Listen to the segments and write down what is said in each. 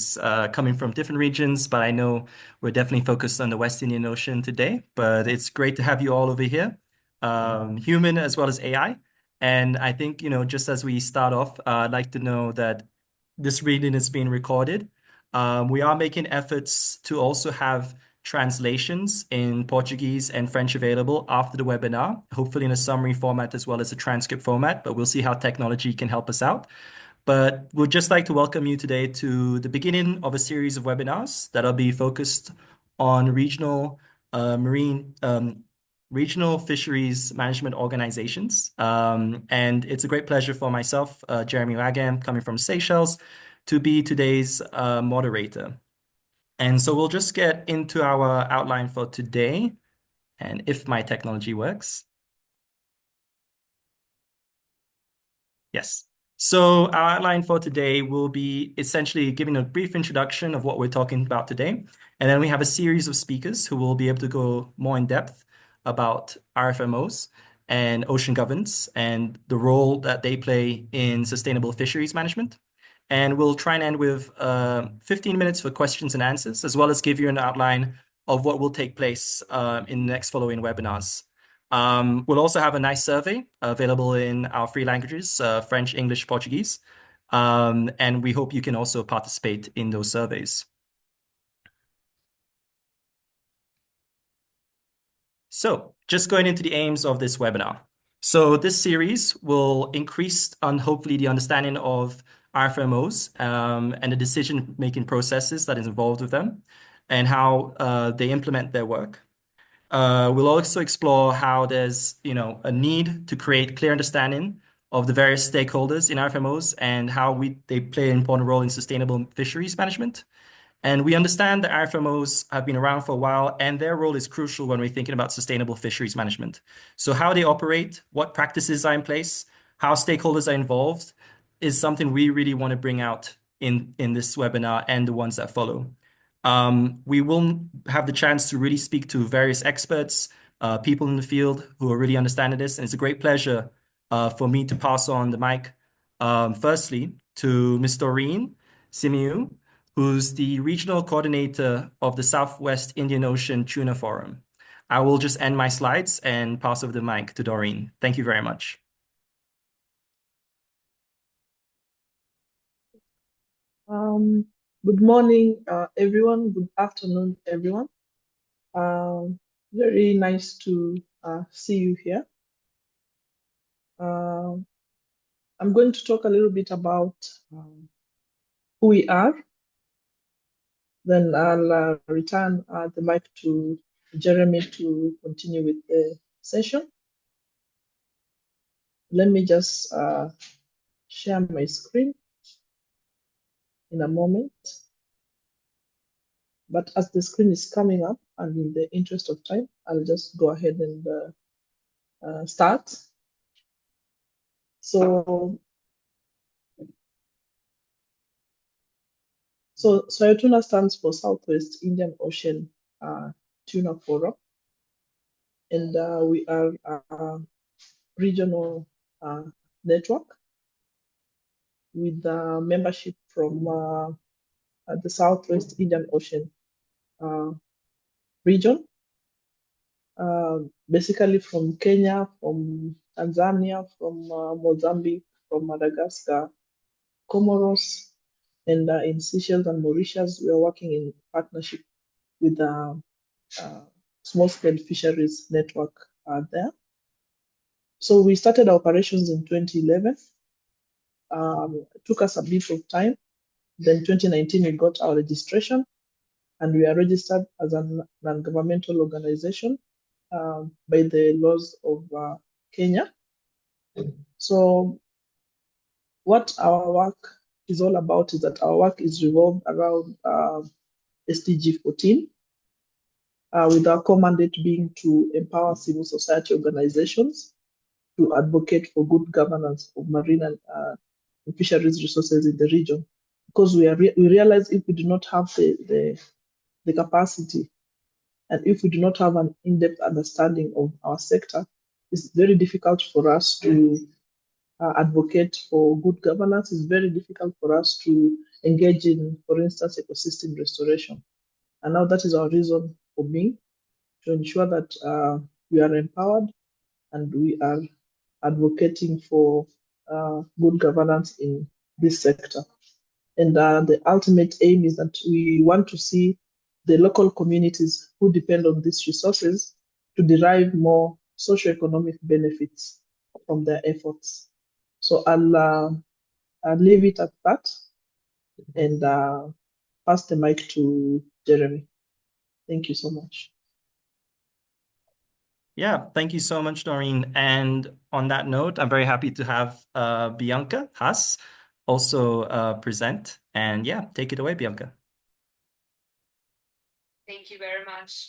who's coming from different regions, but I know we're definitely focused on the West Indian Ocean today. But it's great to have you all over here, human as well as AI. And I think, just as we start off, I'd like to know that this reading is being recorded. We are making efforts to also have translations in Portuguese and French available after the webinar, hopefully in a summary format as well as a transcript format, but we'll see how technology can help us out. But we'd just like to welcome you today to the beginning of a series of webinars that'll be focused on regional fisheries management organizations. And it's a great pleasure for myself, Jeremy Wagam, coming from Seychelles, to be today's moderator. And so we'll just get into our outline for today. And if my technology works. Yes. So our outline for today will be essentially giving a brief introduction of what we're talking about today. And then we have a series of speakers who will be able to go more in depth about RFMOs and ocean governance and the role that they play in sustainable fisheries management. And we'll try and end with 15 minutes for questions and answers, as well as give you an outline of what will take place in the next following webinars. We'll also have a nice survey available in our three languages, French, English, Portuguese. And we hope you can also participate in those surveys. So just going into the aims of this webinar. So this series will increase on hopefully the understanding of RFMOs and the decision-making processes that is involved with them and how they implement their work. We'll also explore how there's, a need to create clear understanding of the various stakeholders in RFMOs and how they play an important role in sustainable fisheries management. And we understand that RFMOs have been around for a while, and their role is crucial when we're thinking about sustainable fisheries management. So how they operate, what practices are in place, how stakeholders are involved is something we really want to bring out in this webinar and the ones that follow. We will have the chance to really speak to various experts, people in the field who are really understanding this. And it's a great pleasure for me to pass on the mic, firstly, to Ms. Doreen Simiu, who's the regional coordinator of the Southwest Indian Ocean Tuna Forum. I will just end my slides and pass over the mic to Doreen. Thank you very much. Good morning, everyone. Good afternoon, everyone. Very nice to see you here. I'm going to talk a little bit about who we are. Then I'll return the mic to Jeremy to continue with the session. Let me just share my screen in a moment. But as the screen is coming up, and in the interest of time, I'll just go ahead and start. So SWIOTUNA stands for Southwest Indian Ocean Tuna Forum, and we are a regional network with membership from the Southwest Indian Ocean region, basically from Kenya, from Tanzania, from Mozambique, from Madagascar, Comoros, and in Seychelles and Mauritius, we are working in partnership with the small-scale fisheries network there. So we started our operations in 2011. It took us a bit of time. Then 2019, we got our registration, and we are registered as a non-governmental organization by the laws of Kenya. So what our work is all about is that our work is revolved around SDG 14, with our core mandate being to empower civil society organizations to advocate for good governance of marine and fisheries resources in the region. Because we realize if we do not have the capacity, and if we do not have an in-depth understanding of our sector, it's very difficult for us to advocate for good governance, it's very difficult for us to engage in, for instance, ecosystem restoration. And now that is our reason for me to ensure that we are empowered and we are advocating for good governance in this sector. And the ultimate aim is that we want to see the local communities who depend on these resources to derive more socioeconomic benefits from their efforts. So I'll leave it at that and pass the mic to Jeremy. Thank you so much. Yeah, thank you so much, Doreen. And on that note, I'm very happy to have Bianca Haas also present. And yeah, take it away, Bianca. Thank you very much.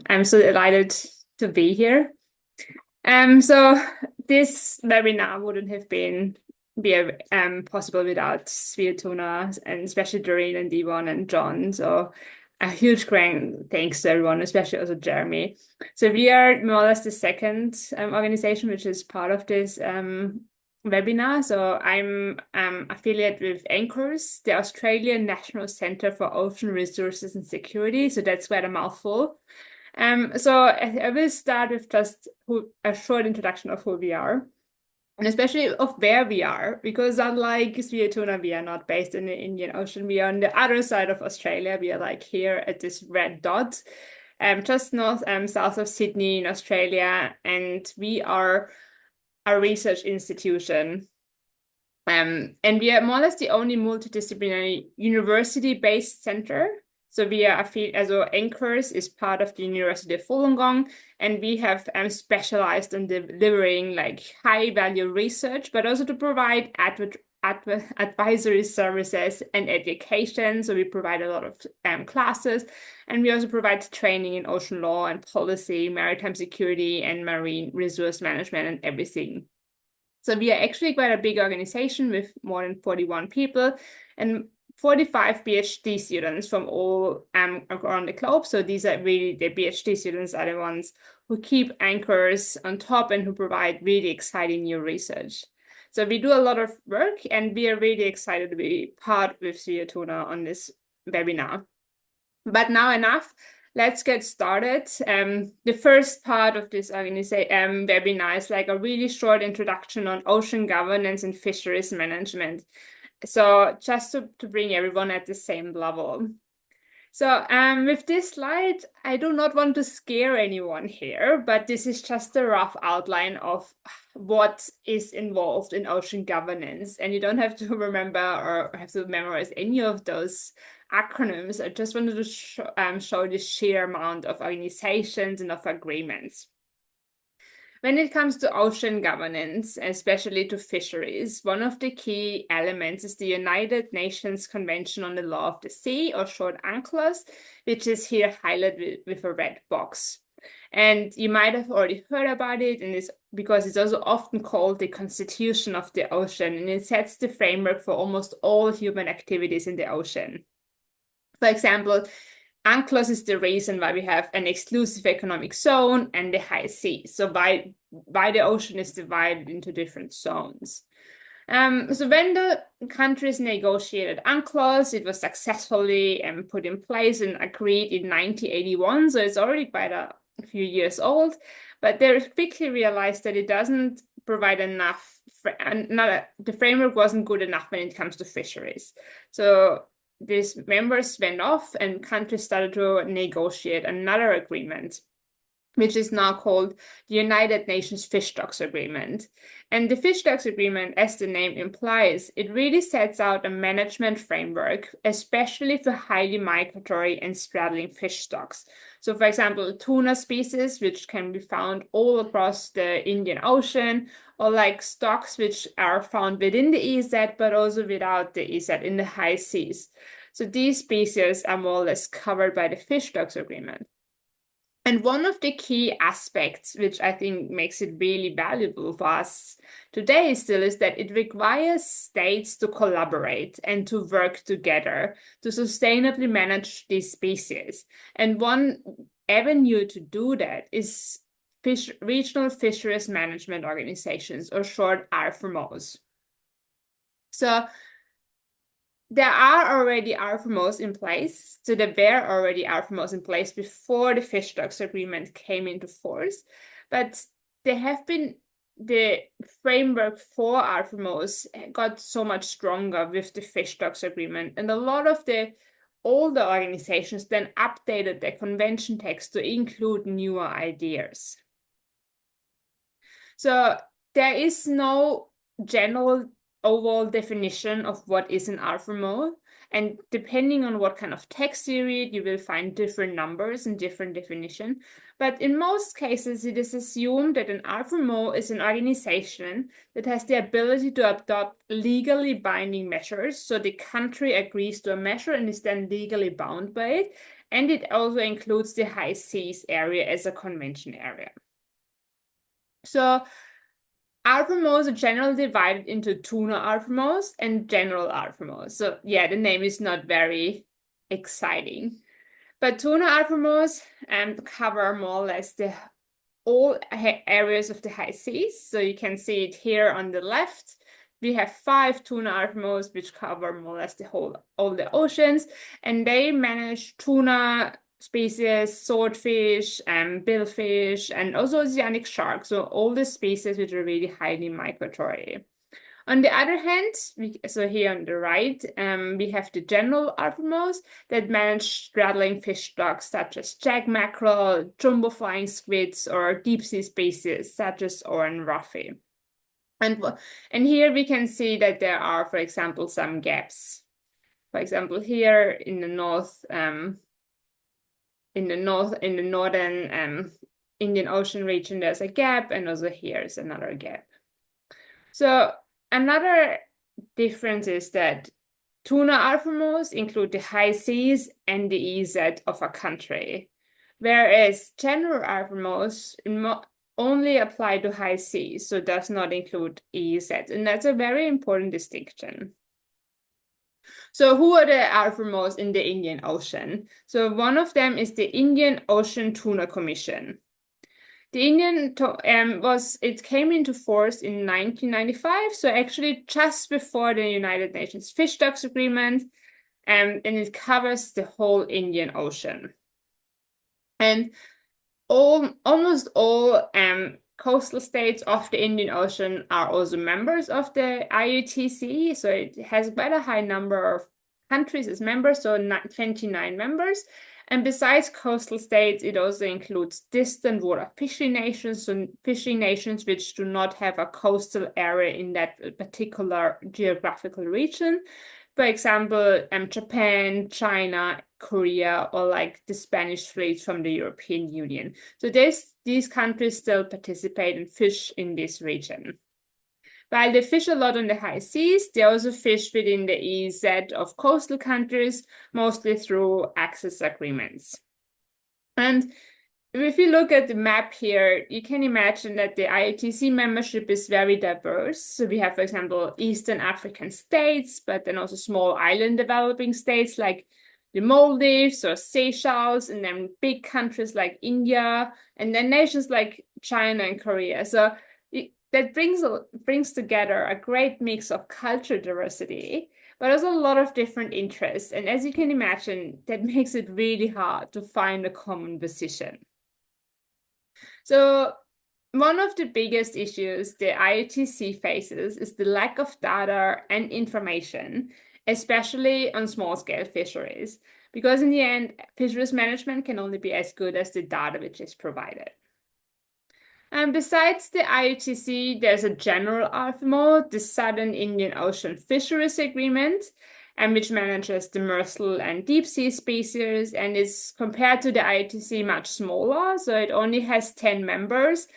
I'm so delighted to be here. So this webinar wouldn't have been possible without SWIOTUNA, and especially Doreen and Devon and John. So a huge thanks to everyone, especially also Jeremy. So we are more or less the second organization which is part of this webinar. So I'm affiliated with ANCHORS, the Australian National Centre for Ocean Resources and Security. So that's quite a mouthful. So I will start with just a short introduction of who we are, and especially of where we are, because unlike SWIOTUNA, we are not based in the Indian Ocean. We are on the other side of Australia. We are like here at this red dot, just south of Sydney in Australia, and we are a research institution. And we are more or less the only multidisciplinary university-based center. So we are ANCHORS is part of the University of Wollongong, and we have specialized in delivering like high-value research, but also to provide advisory services and education. So we provide a lot of classes, and we also provide training in ocean law and policy, maritime security, and marine resource management and everything. So we are actually quite a big organization with more than 41 people and 45 PhD students from all around the globe. So these are really the PhD students are the ones who keep ANCHORS on top and who provide really exciting new research. So we do a lot of work, and we are really excited to be part with SWIOTUNA on this webinar. But now enough. Let's get started. The first part of this webinar is like a really short introduction on ocean governance and fisheries management. So just to bring everyone at the same level. So with this slide, I do not want to scare anyone here, but this is just a rough outline of what is involved in ocean governance. And you don't have to remember or have to memorize any of those acronyms. I just wanted to show the sheer amount of organizations and of agreements. When it comes to ocean governance, especially to fisheries, one of the key elements is the United Nations Convention on the Law of the Sea, or short UNCLOS, which is here highlighted with a red box. And you might have already heard about it, and because it's also often called the Constitution of the Ocean, and it sets the framework for almost all human activities in the ocean. For example, UNCLOS is the reason why we have an exclusive economic zone and the high seas. So why the ocean is divided into different zones. So when the countries negotiated UNCLOS, it was successfully put in place and agreed in 1981. So it's already quite a few years old, but they quickly realized that it doesn't provide enough. The framework wasn't good enough when it comes to fisheries. So these members went off and countries started to negotiate another agreement, which is now called the United Nations Fish Stocks Agreement. And the Fish Stocks Agreement, as the name implies, it really sets out a management framework, especially for highly migratory and straddling fish stocks. So for example, tuna species, which can be found all across the Indian Ocean, or like stocks which are found within the EEZ, but also without the EEZ in the high seas. So these species are more or less covered by the Fish Stocks Agreement. And one of the key aspects, which I think makes it really valuable for us today still, is that it requires states to collaborate and to work together to sustainably manage these species. And one avenue to do that is regional fisheries management organizations, or short RFMOs. So there are already RFMOs in place. So there were already RFMOs in place before the fish stocks agreement came into force, but the framework for RFMOs got so much stronger with the fish stocks agreement, and a lot of the older organizations then updated their convention text to include newer ideas. So there is no general overall definition of what is an RFMO, and depending on what kind of text you read, you will find different numbers and different definition. But in most cases, it is assumed that an RFMO is an organization that has the ability to adopt legally binding measures. So the country agrees to a measure and is then legally bound by it. And it also includes the high seas area as a convention area. So RFMOs are generally divided into tuna RFMOs and general RFMOs. So yeah, the name is not very exciting. But tuna RFMOs cover more or less all areas of the high seas. So you can see it here on the left. We have 5 tuna RFMOs which cover more or less all the oceans, and they manage tuna species, swordfish, billfish, and also oceanic sharks. So all the species which are really highly migratory. On the other hand, so here on the right, we have the general RFMOs that manage straddling fish stocks such as jack mackerel, jumbo flying squids, or deep sea species such as oran roughy. And here we can see that there are, for example, some gaps. For example, here in the northern Indian Ocean region, there's a gap, and also here is another gap. So another difference is that tuna RFMOs include the high seas and the EEZ of a country, whereas general RFMOs only apply to high seas, so does not include EEZ, and that's a very important distinction. So who are the RFMOs in the Indian Ocean? So one of them is the Indian Ocean Tuna Commission. The it came into force in 1995, so actually just before the United Nations Fish Stocks Agreement, and it covers the whole Indian Ocean. And almost all coastal states of the Indian Ocean are also members of the IOTC, so it has quite a high number of countries as members, so 29 members. And besides coastal states, it also includes distant water fishing nations, so fishing nations which do not have a coastal area in that particular geographical region. For example, Japan, China, Korea, or like the Spanish fleet from the European Union. So these countries still participate and fish in this region. While they fish a lot on the high seas, they also fish within the EEZ of coastal countries, mostly through access agreements. And if you look at the map here, you can imagine that the IOTC membership is very diverse. So we have, for example, Eastern African states, but then also small island developing states like the Maldives or Seychelles, and then big countries like India, and then nations like China and Korea. So that brings together a great mix of cultural diversity, but also a lot of different interests. And as you can imagine, that makes it really hard to find a common position. So one of the biggest issues the IOTC faces is the lack of data and information, especially on small-scale fisheries, because in the end, fisheries management can only be as good as the data which is provided. And besides the IOTC, there's a general RFMO, the Southern Indian Ocean Fisheries Agreement, and which manages demersal and deep sea species, and is compared to the IOTC much smaller, so it only has 10 members.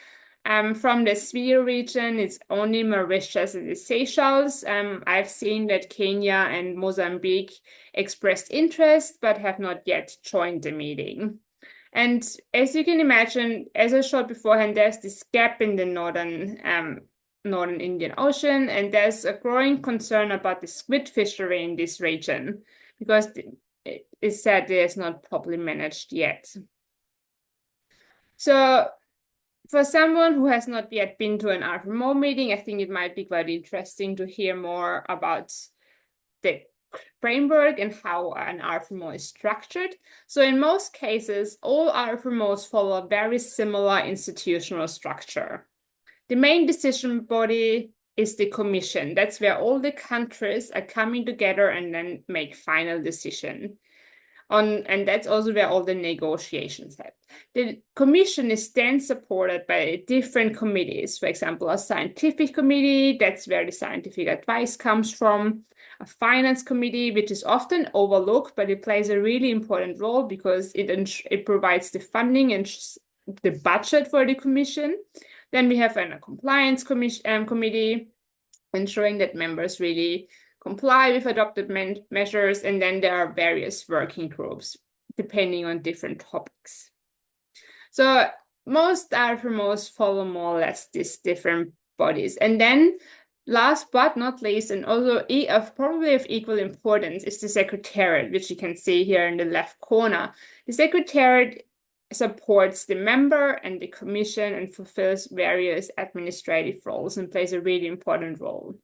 From the SWIO region, it's only Mauritius and the Seychelles. I've seen that Kenya and Mozambique expressed interest, but have not yet joined the meeting. And as you can imagine, as I showed beforehand, there's this gap in the northern Indian Ocean, and there's a growing concern about the squid fishery in this region because it is said it is not properly managed yet. So for someone who has not yet been to an RFMO meeting, I think it might be quite interesting to hear more about the framework and how an RFMO is structured. So in most cases, all RFMOs follow a very similar institutional structure. The main decision body is the Commission. That's where all the countries are coming together and then make final decision. And that's also where all the negotiations happen. The Commission is then supported by different committees. For example, a scientific committee, that's where the scientific advice comes from. A finance committee, which is often overlooked, but it plays a really important role because it provides the funding and the budget for the Commission. Then we have a compliance committee, ensuring that members really comply with adopted measures, and then there are various working groups depending on different topics. So most RFMOs follow more or less these different bodies. And then last but not least, and also probably of equal importance, is the Secretariat, which you can see here in the left corner. The Secretariat supports the member and the Commission and fulfills various administrative roles and plays a really important role.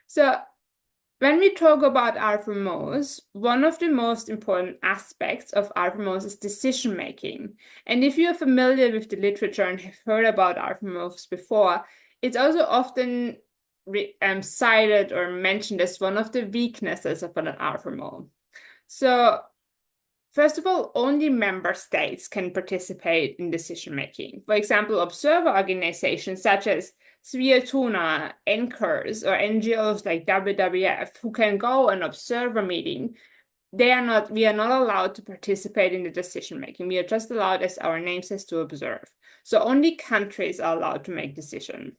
So when we talk about RFMOs, one of the most important aspects of RFMOs is decision-making. And if you're familiar with the literature and have heard about RFMOs before, it's also often cited or mentioned as one of the weaknesses of an RFMO. So first of all, only member states can participate in decision-making. For example, observer organizations such as SWIOTUNA, NCURS, or NGOs like WWF, who can go and observe a meeting, we are not allowed to participate in the decision-making. We are just allowed, as our name says, to observe. So only countries are allowed to make decisions.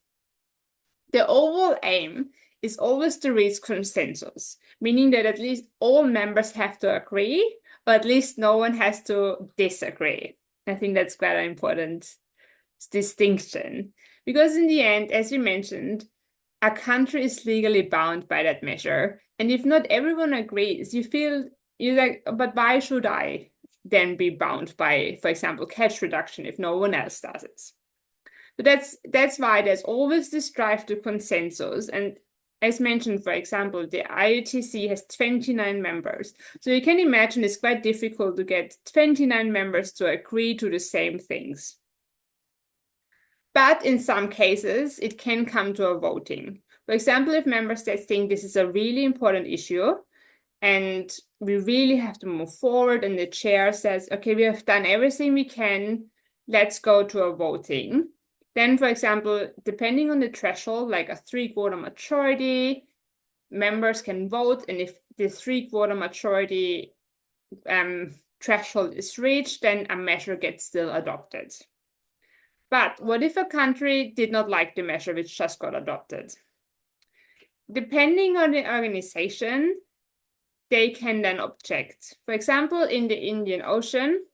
The overall aim is always to reach consensus, meaning that at least all members have to agree, or at least no one has to disagree. I think that's quite an important distinction. Because in the end, as you mentioned, a country is legally bound by that measure. And if not everyone agrees, you're like, but why should I then be bound by, for example, catch reduction if no one else does it? So that's why there's always this drive to consensus. And as mentioned, for example, the IOTC has 29 members. So you can imagine it's quite difficult to get 29 members to agree to the same things. But in some cases, it can come to a voting. For example, if member states think this is a really important issue and we really have to move forward, and the chair says, okay, we have done everything we can, let's go to a voting. Then, for example, depending on the threshold, like a 3/4 majority, members can vote. And if the 3/4 majority threshold is reached, then a measure gets still adopted. But what if a country did not like the measure which just got adopted? Depending on the organization, they can then object. For example, in the Indian Ocean,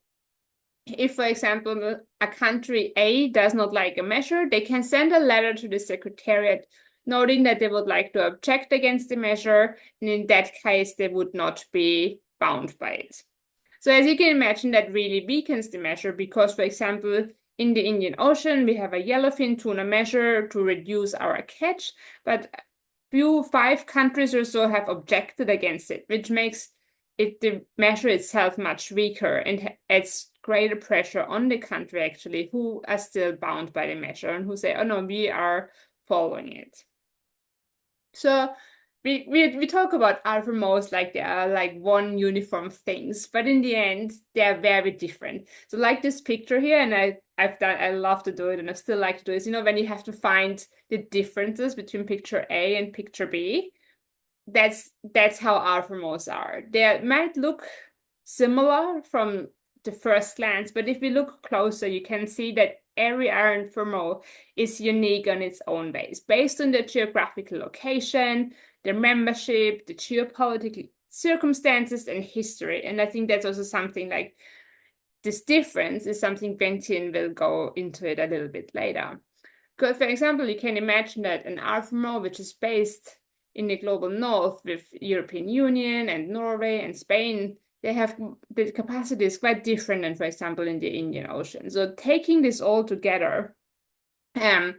if, for example, a country A does not like a measure, they can send a letter to the Secretariat noting that they would like to object against the measure, and in that case, they would not be bound by it. So as you can imagine, that really weakens the measure because, for example, in the Indian Ocean, we have a yellowfin tuna measure to reduce our catch, but 5 countries or so have objected against it, which makes the measure itself much weaker and adds greater pressure on the country actually who are still bound by the measure and who say, oh no, we are following it. So we talk about RFMOs like they are like one uniform things, but in the end, they are very different. So like this picture here, and I love to do it and I still like to do it, is, when you have to find the differences between picture A and picture B, that's how RFMOs are. They might look similar from the first glance, but if we look closer, you can see that every RFMO is unique on its own base, based on the geographical location, their membership, the geopolitical circumstances, and history. And I think that's also something like this difference is something Bentin will go into it a little bit later. Because, for example, you can imagine that an RFMO, which is based in the global north with European Union and Norway and Spain the capacity is quite different than, for example, in the Indian Ocean. So taking this all together, every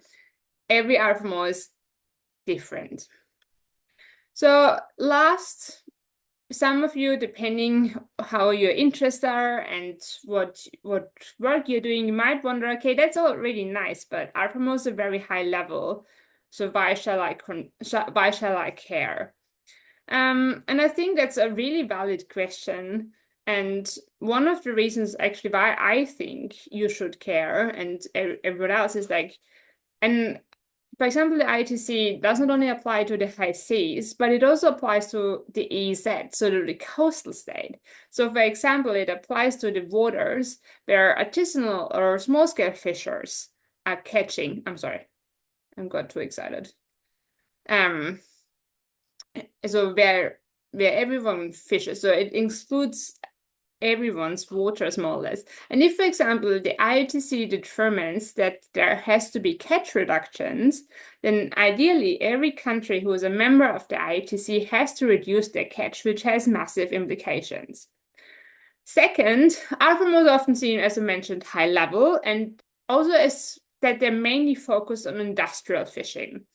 RFMO is different. So last, some of you, depending how your interests are and what work you're doing, you might wonder, okay, that's all really nice, but RFMOs are very high level. So why shall I care? And I think that's a really valid question. And one of the reasons actually why I think you should care and everyone else is like, and for example, the IOTC does not only apply to the high seas, but it also applies to the EEZ, so to the coastal state. So for example, it applies to the waters where artisanal or small-scale fishers are catching. I'm sorry, I got too excited. So where everyone fishes, so it includes everyone's waters more or less. And if, for example, the IOTC determines that there has to be catch reductions, then ideally every country who is a member of the IOTC has to reduce their catch, which has massive implications. Second, RFMOs are often seen, as I mentioned, high level, and also as that they're mainly focused on industrial fishing.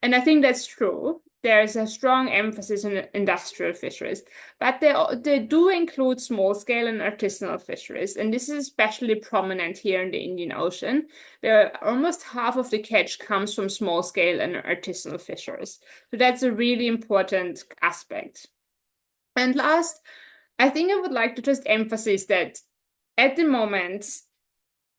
And I think that's true. There's a strong emphasis on industrial fisheries, but they do include small-scale and artisanal fisheries, and this is especially prominent here in the Indian Ocean, where almost half of the catch comes from small-scale and artisanal fisheries. So that's a really important aspect. And last, I think I would like to just emphasize that at the moment,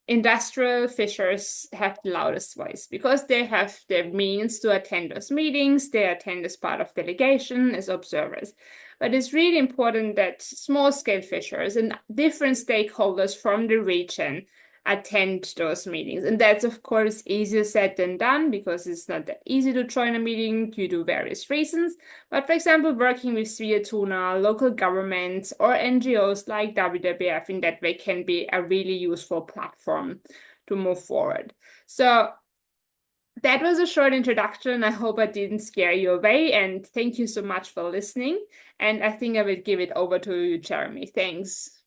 industrial fishers have the loudest voice because they have the means to attend those meetings, they attend as part of delegation, as observers. But it's really important that small-scale fishers and different stakeholders from the region attend those meetings. And that's, of course, easier said than done because it's not that easy to join a meeting due to various reasons. But for example, working with SWIOTUNA, local governments, or NGOs like WWF in that way can be a really useful platform to move forward. So that was a short introduction. I hope I didn't scare you away, and thank you so much for listening. And I think I will give it over to you, Jeremy. Thanks.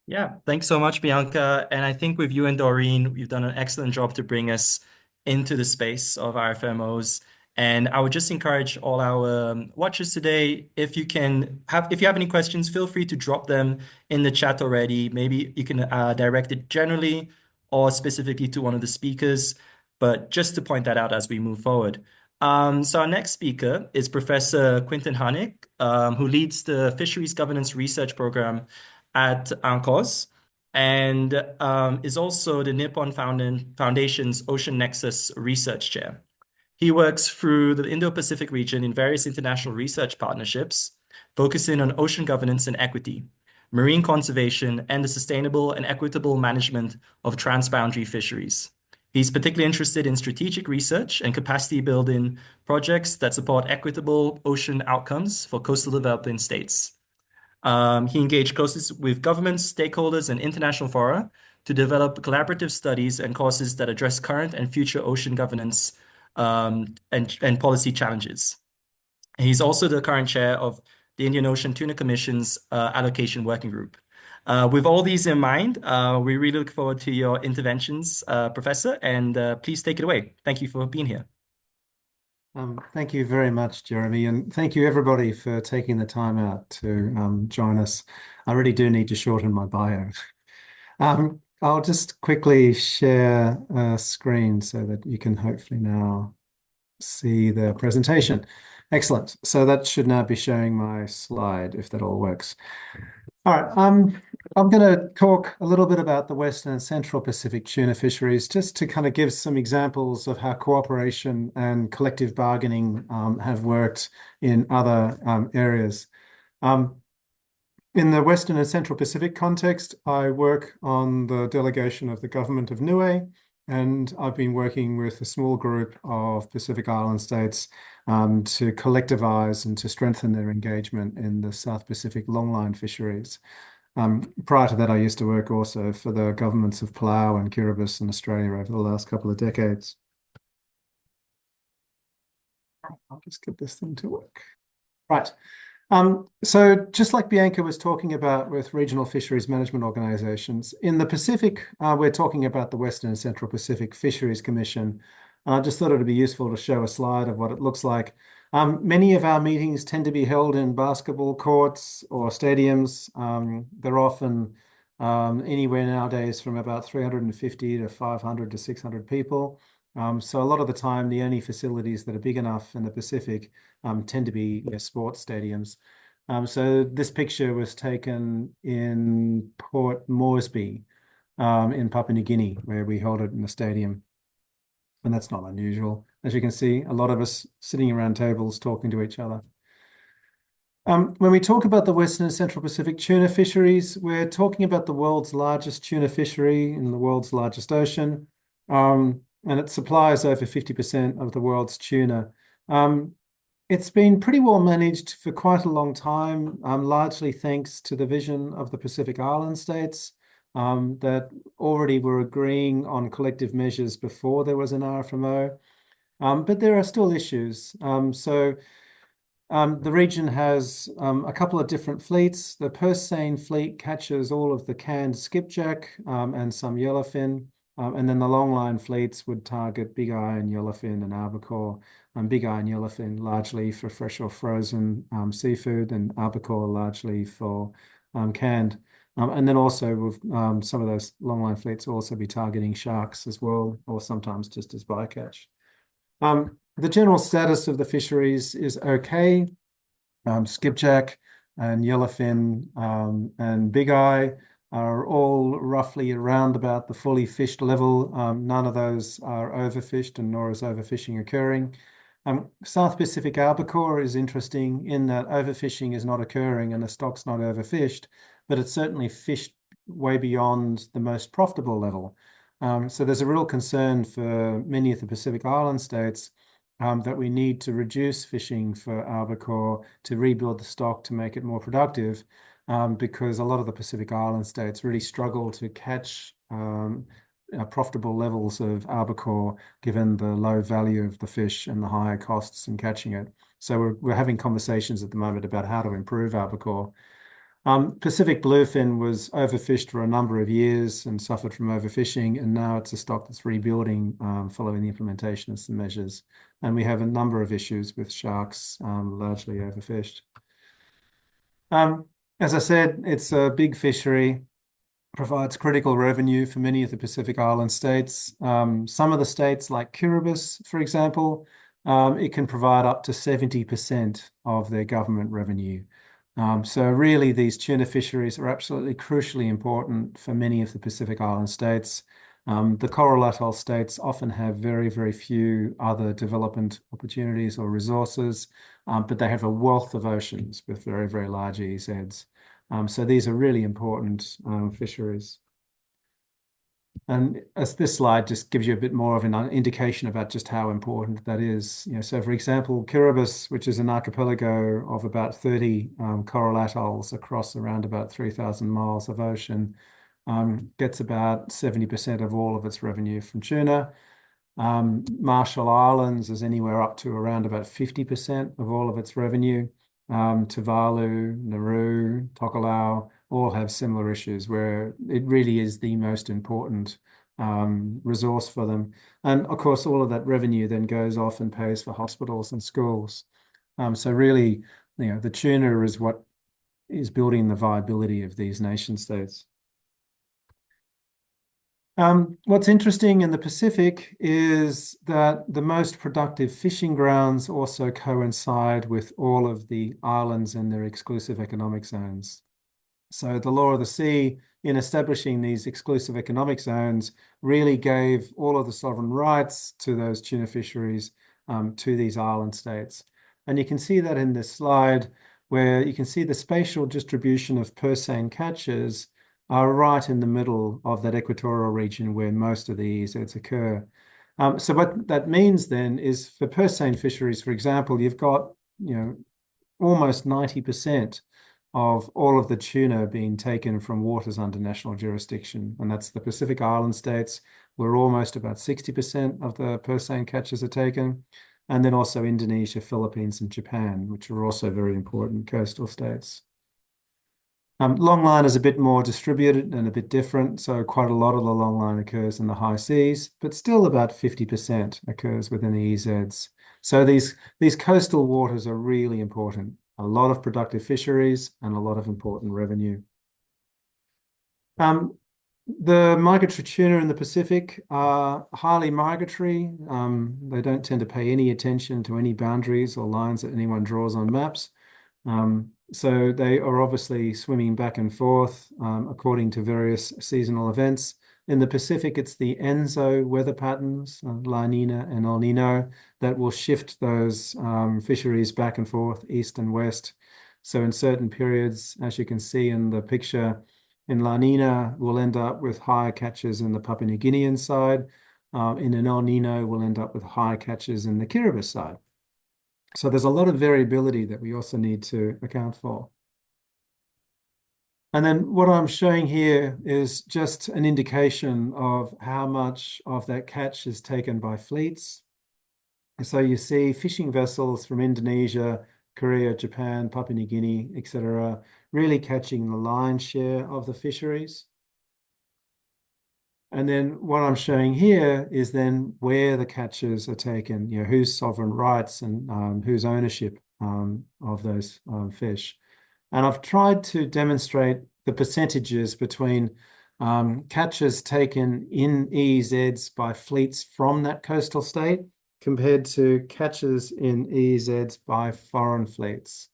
Yeah, thanks so much, Bianca. And I think with you and Doreen, you've done an excellent job to bring us into the space of RFMOs. And I would just encourage all our watchers today, if you have any questions, feel free to drop them in the chat already. Maybe you can direct it generally or specifically to one of the speakers, but just to point that out as we move forward. So our next speaker is Professor Quintin Harnick, who leads the Fisheries Governance Research Program at UNCOS, and is also the Nippon Foundation's Ocean Nexus Research Chair. He works through the Indo-Pacific region in various international research partnerships, focusing on ocean governance and equity, marine conservation, and the sustainable and equitable management of transboundary fisheries. He's particularly interested in strategic research and capacity building projects that support equitable ocean outcomes for coastal developing states. He engaged closely with governments, stakeholders, and international fora to develop collaborative studies and courses that address current and future ocean governance and policy challenges. He's also the current chair of the Indian Ocean Tuna Commission's allocation working group. With all these in mind, we really look forward to your interventions, Professor, and please take it away. Thank you for being here. Thank you very much, Jeremy, and thank you everybody for taking the time out to join us. I really do need to shorten my bio. I'll just quickly share a screen so that you can hopefully now see the presentation. Excellent. So that should now be showing my slide, if that all works. All right. I'm going to talk a little bit about the Western and Central Pacific tuna fisheries, just to kind of give some examples of how cooperation and collective bargaining have worked in other areas. In the Western and Central Pacific context, I work on the delegation of the government of Niue, and I've been working with a small group of Pacific Island states to collectivize and to strengthen their engagement in the South Pacific longline fisheries. Prior to that, I used to work also for the governments of Palau and Kiribati in Australia over the last couple of decades. I'll just get this thing to work. Right. So just like Bianca was talking about with regional fisheries management organizations, in the Pacific, we're talking about the Western and Central Pacific Fisheries Commission. I just thought it'd be useful to show a slide of what it looks like. Many of our meetings tend to be held in basketball courts or stadiums. They're often anywhere nowadays from about 350 to 500 to 600 people. So a lot of the time, the only facilities that are big enough in the Pacific tend to be sports stadiums. So this picture was taken in Port Moresby in Papua New Guinea, where we held it in the stadium. And that's not unusual. As you can see, a lot of us sitting around tables talking to each other. When we talk about the Western and Central Pacific tuna fisheries, we're talking about the world's largest tuna fishery in the world's largest ocean. And it supplies over 50% of the world's tuna. It's been pretty well managed for quite a long time, largely thanks to the vision of the Pacific Island states that already were agreeing on collective measures before there was an RFMO. But there are still issues. The region has a couple of different fleets. The purse seine fleet catches all of the canned skipjack and some yellowfin. And then the longline fleets would target big eye and yellowfin and albacore. Big eye and yellowfin largely for fresh or frozen seafood, and albacore largely for canned. And then also with some of those longline fleets will also be targeting sharks as well, or sometimes just as bycatch. The general status of the fisheries is okay. Skipjack and yellowfin and big eye are all roughly around about the fully fished level. None of those are overfished, and nor is overfishing occurring. South Pacific albacore is interesting in that overfishing is not occurring and the stock's not overfished, but it's certainly fished way beyond the most profitable level. So there's a real concern for many of the Pacific Island states that we need to reduce fishing for albacore to rebuild the stock to make it more productive, because a lot of the Pacific Island states really struggle to catch profitable levels of albacore given the low value of the fish and the higher costs in catching it. So we're having conversations at the moment about how to improve albacore. Pacific bluefin was overfished for a number of years and suffered from overfishing, and now it's a stock that's rebuilding following the implementation of some measures. And we have a number of issues with sharks largely overfished. As I said, it's a big fishery, provides critical revenue for many of the Pacific Island states. Some of the states like Kiribati, for example, it can provide up to 70% of their government revenue. So really, these tuna fisheries are absolutely crucially important for many of the Pacific Island states. The coral atoll states often have very, very few other development opportunities or resources, but they have a wealth of oceans with very, very large EEZs. So these are really important fisheries. And as this slide just gives you a bit more of an indication about just how important that is. So for example, Kiribati, which is an archipelago of about 30 coral atolls across around about 3,000 miles of ocean, gets about 70% of all of its revenue from tuna. Marshall Islands is anywhere up to around about 50% of all of its revenue. Tuvalu, Nauru, Tokelau all have similar issues where it really is the most important resource for them. And of course, all of that revenue then goes off and pays for hospitals and schools. So really, the tuna is what is building the viability of these nation states. What's interesting in the Pacific is that the most productive fishing grounds also coincide with all of the islands and their exclusive economic zones. So the law of the sea, in establishing these exclusive economic zones, really gave all of the sovereign rights to those tuna fisheries to these island states. And you can see that in this slide, where you can see the spatial distribution of purse seine catches are right in the middle of that equatorial region where most of the EEZs occur. So what that means then is for purse seine fisheries, for example, you've got almost 90% of all of the tuna being taken from waters under national jurisdiction, and that's the Pacific Island states, where almost about 60% of the purse seine catches are taken. and then also Indonesia, Philippines, and Japan, which are also very important coastal states. Longline is a bit more distributed and a bit different, so quite a lot of the longline occurs in the high seas, but still about 50% occurs within the EZs. So these coastal waters are really important. A lot of productive fisheries and a lot of important revenue. The migratory tuna in the Pacific are highly migratory. They don't tend to pay any attention to any boundaries or lines that anyone draws on maps. So they are obviously swimming back and forth according to various seasonal events. In the Pacific, it's the ENSO weather patterns, La Nina and El Nino, that will shift those fisheries back and forth, east and west. So in certain periods, as you can see in the picture, in La Nina, we'll end up with higher catches in the Papua New Guinean side. In an El Nino, we'll end up with higher catches in the Kiribati side. So there's a lot of variability that we also need to account for. And then what I'm showing here is just an indication of how much of that catch is taken by fleets. So you see fishing vessels from Indonesia, Korea, Japan, Papua New Guinea, etc., really catching the lion's share of the fisheries. And then what I'm showing here is then where the catches are taken, whose sovereign rights and whose ownership of those fish. And I've tried to demonstrate the percentages between catches taken in EEZs by fleets from that coastal state compared to catches in EEZs by foreign fleets.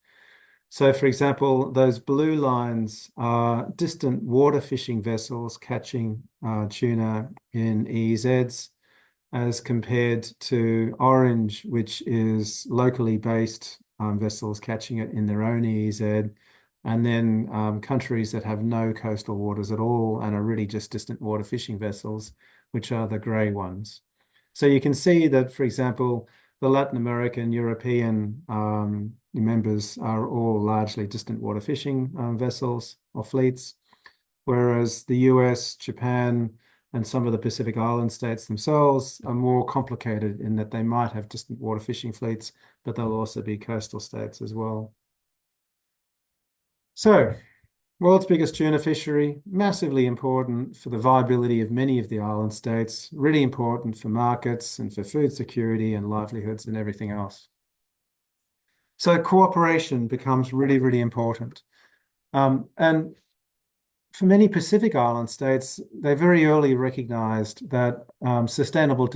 So, for example, those blue lines are distant water fishing vessels catching tuna in EEZs, as compared to orange, which is locally based vessels catching it in their own EEZ, and then countries that have no coastal waters at all and are really just distant water fishing vessels, which are the grey ones. So you can see that, for example, the Latin American, European members are all largely distant water fishing vessels or fleets, whereas the US, Japan, and some of the Pacific Island states themselves are more complicated in that they might have distant water fishing fleets, but they'll also be coastal states as well. So, world's biggest tuna fishery, massively important for the viability of many of the island states, really important for markets and for food security and livelihoods and everything else. So cooperation becomes really, really important. And for many Pacific Island states, they very early recognized that their sustainable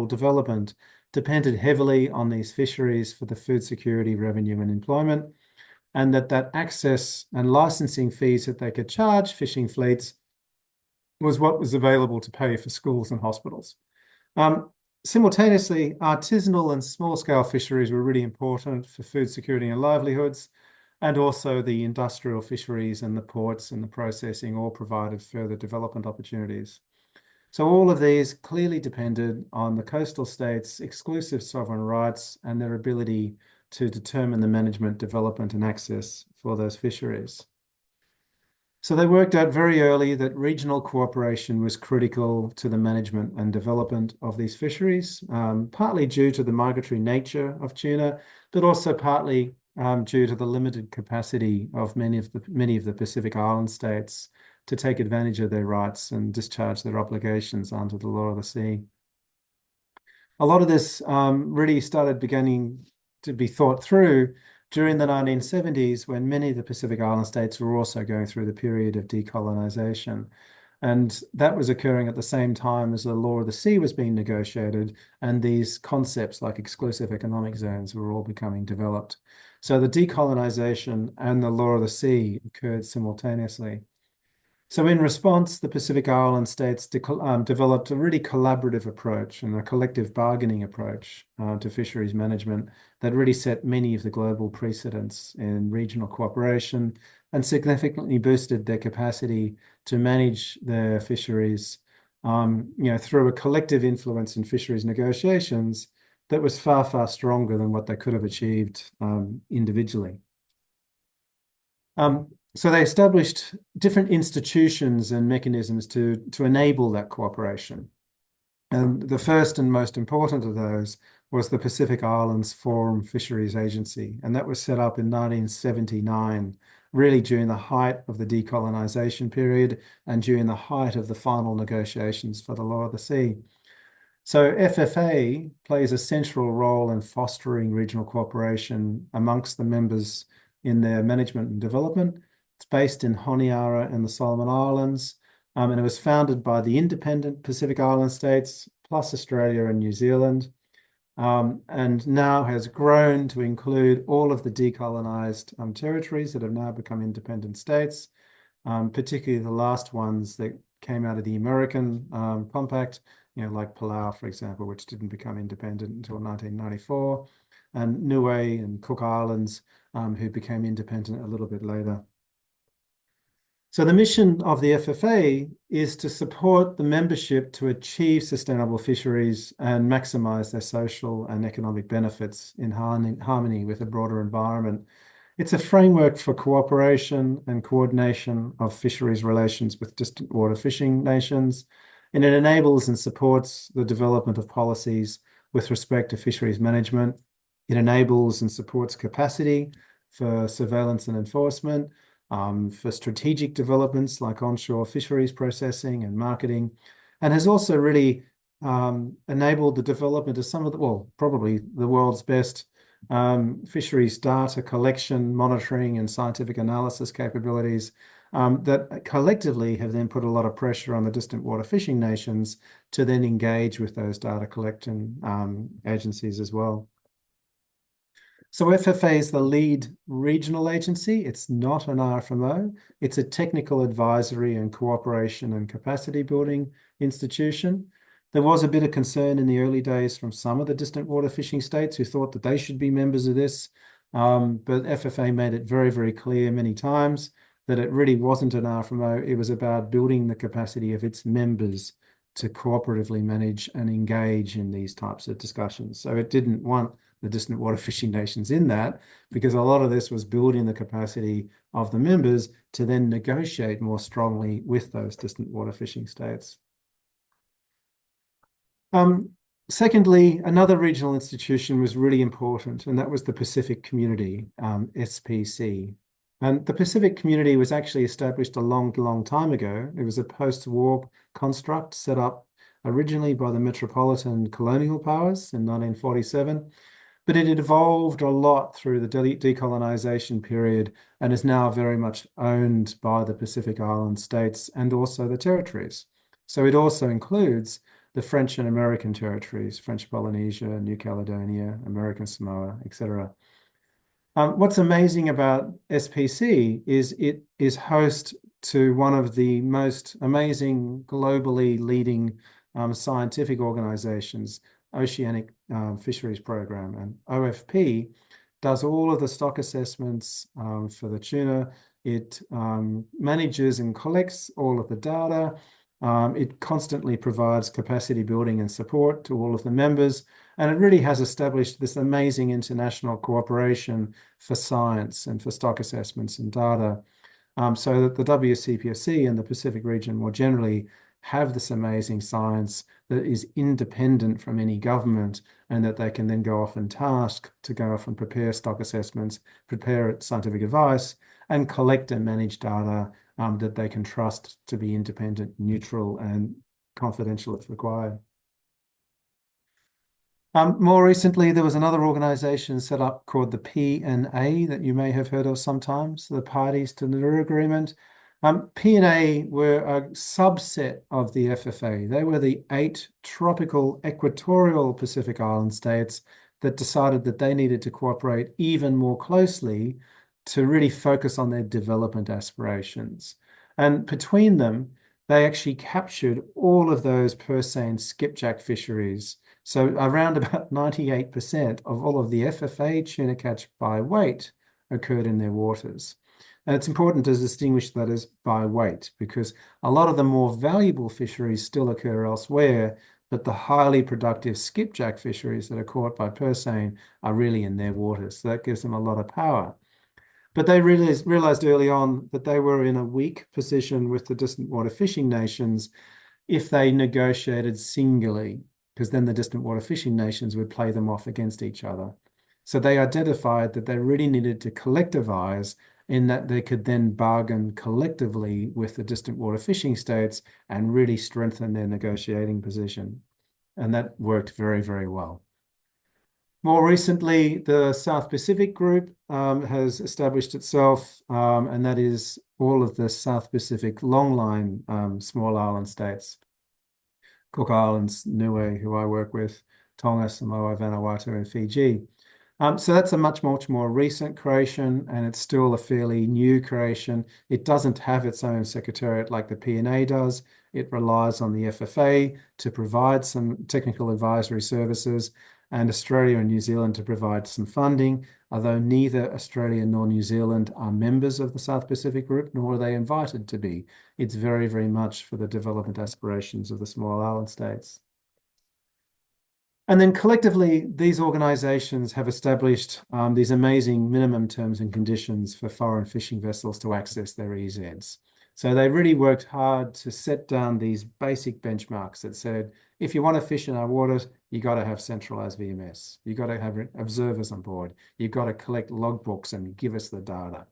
development depended heavily on these fisheries for the food security, revenue, and employment, and that access and licensing fees that they could charge fishing fleets was what was available to pay for schools and hospitals. Simultaneously, artisanal and small-scale fisheries were really important for food security and livelihoods, and also the industrial fisheries and the ports and the processing all provided further development opportunities. So all of these clearly depended on the coastal states' exclusive sovereign rights and their ability to determine the management, development, and access for those fisheries. So they worked out very early that regional cooperation was critical to the management and development of these fisheries, partly due to the migratory nature of tuna, but also partly due to the limited capacity of many of the Pacific Island states to take advantage of their rights and discharge their obligations under the law of the sea. A lot of this really started beginning to be thought through during the 1970s, when many of the Pacific Island states were also going through the period of decolonization. And that was occurring at the same time as the law of the sea was being negotiated, and these concepts like exclusive economic zones were all becoming developed. So the decolonization and the law of the sea occurred simultaneously. So in response, the Pacific Island states developed a really collaborative approach and a collective bargaining approach to fisheries management that really set many of the global precedents in regional cooperation and significantly boosted their capacity to manage their fisheries, through a collective influence in fisheries negotiations that was far, far stronger than what they could have achieved individually. So they established different institutions and mechanisms to enable that cooperation. And the first and most important of those was the Pacific Islands Forum Fisheries Agency, and that was set up in 1979, really during the height of the decolonization period and during the height of the final negotiations for the Law of the Sea. So FFA plays a central role in fostering regional cooperation amongst the members in their management and development. It's based in Honiara in the Solomon Islands, and it was founded by the independent Pacific Island states, plus Australia and New Zealand, and now has grown to include all of the decolonized territories that have now become independent states, particularly the last ones that came out of the American Compact, like Palau, for example, which didn't become independent until 1994, and Niue and Cook Islands, who became independent a little bit later. So the mission of the FFA is to support the membership to achieve sustainable fisheries and maximize their social and economic benefits in harmony with a broader environment. It's a framework for cooperation and coordination of fisheries relations with distant water fishing nations, and it enables and supports the development of policies with respect to fisheries management. It enables and supports capacity for surveillance and enforcement, for strategic developments like onshore fisheries processing and marketing, and has also really enabled the development of some of the, well, probably the world's best fisheries data collection, monitoring, and scientific analysis capabilities that collectively have then put a lot of pressure on the distant water fishing nations to then engage with those data collecting agencies as well. So FFA is the lead regional agency. It's not an RFMO. It's a technical advisory and cooperation and capacity building institution. There was a bit of concern in the early days from some of the distant water fishing states who thought that they should be members of this. But FFA made it very, very clear many times that it really wasn't an RFMO. It was about building the capacity of its members to cooperatively manage and engage in these types of discussions. So it didn't want the distant water fishing nations in that, because a lot of this was building the capacity of the members to then negotiate more strongly with those distant water fishing states. Secondly, another regional institution was really important, and that was the Pacific Community, SPC. And the Pacific Community was actually established a long, long time ago. It was a post-war construct set up originally by the metropolitan colonial powers in 1947. But it had evolved a lot through the decolonization period and is now very much owned by the Pacific Island states and also the territories. So it also includes the French and American territories, French Polynesia, New Caledonia, American Samoa, etc. What's amazing about SPC is it is host to one of the most amazing globally leading scientific organizations, Oceanic Fisheries Program, and OFP does all of the stock assessments for the tuna. It manages and collects all of the data. It constantly provides capacity building and support to all of the members, and it really has established this amazing international cooperation for science and for stock assessments and data, so that the WCPSC and the Pacific region more generally have this amazing science that is independent from any government, and that they can then go off and task to go off and prepare stock assessments, prepare scientific advice, and collect and manage data that they can trust to be independent, neutral, and confidential if required. More recently, there was another organization set up called the P&A that you may have heard of sometimes, the parties to the Nauru Agreement. P&A were a subset of the FFA. They were the 8 tropical equatorial Pacific Island states that decided that they needed to cooperate even more closely to really focus on their development aspirations. And between them, they actually captured all of those purseine skipjack fisheries. So around about 98% of all of the FFA tuna catch by weight occurred in their waters. And it's important to distinguish that as by weight, because a lot of the more valuable fisheries still occur elsewhere, but the highly productive skipjack fisheries that are caught by purseine are really in their waters. So that gives them a lot of power. But they realized early on that they were in a weak position with the distant water fishing nations if they negotiated singly, because then the distant water fishing nations would play them off against each other. So they identified that they really needed to collectivize in that they could then bargain collectively with the distant water fishing states and really strengthen their negotiating position. And that worked very, very well. More recently, the South Pacific Group has established itself, and that is all of the South Pacific longline small island states. Cook Islands, Niue, who I work with, Tonga, Samoa, Vanuatu, and Fiji. So that's a much more recent creation, and it's still a fairly new creation. It doesn't have its own secretariat like the PNA does. It relies on the FFA to provide some technical advisory services, and Australia and New Zealand to provide some funding, although neither Australia nor New Zealand are members of the South Pacific Group, nor are they invited to be. It's very, very much for the development aspirations of the small island states. And then collectively, these organizations have established these amazing minimum terms and conditions for foreign fishing vessels to access their EZs. So they really worked hard to set down these basic benchmarks that said, if you want to fish in our waters, you got to have centralized VMS. You got to have observers on board. You've got to collect logbooks and give us the data.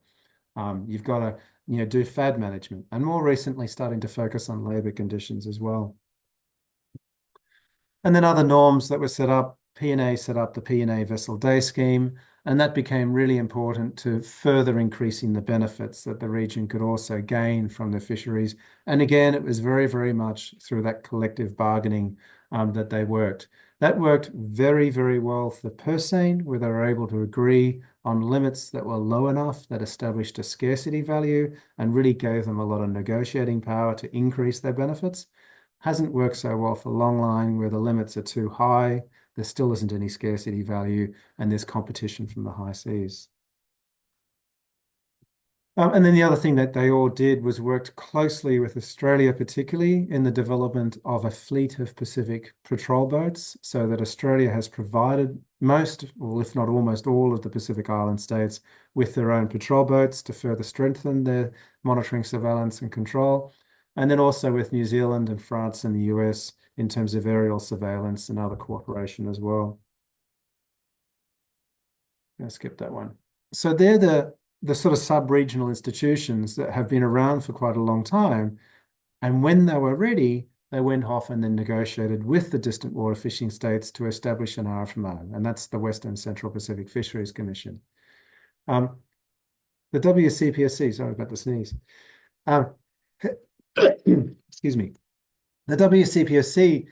You've got to, do FAD management, and more recently starting to focus on labor conditions as well. And then other norms that were set up, PNA set up the PNA Vessel Day Scheme, and that became really important to further increasing the benefits that the region could also gain from the fisheries. And again, it was very, very much through that collective bargaining that they worked. That worked very, very well for Persane, where they were able to agree on limits that were low enough that established a scarcity value and really gave them a lot of negotiating power to increase their benefits. Hasn't worked so well for longline, where the limits are too high. There still isn't any scarcity value, and there's competition from the high seas. And then the other thing that they all did was worked closely with Australia, particularly in the development of a fleet of Pacific patrol boats, so that Australia has provided most, or if not almost all, of the Pacific Island states with their own patrol boats to further strengthen their monitoring, surveillance, and control. And then also with New Zealand and France and the US in terms of aerial surveillance and other cooperation as well. I'll skip that one. So they're the sort of sub-regional institutions that have been around for quite a long time. And when they were ready, they went off and then negotiated with the distant water fishing states to establish an RFMO, and that's the Western Central Pacific Fisheries Commission. The WCPSC, sorry about the sneeze. Excuse me. The WCPSC,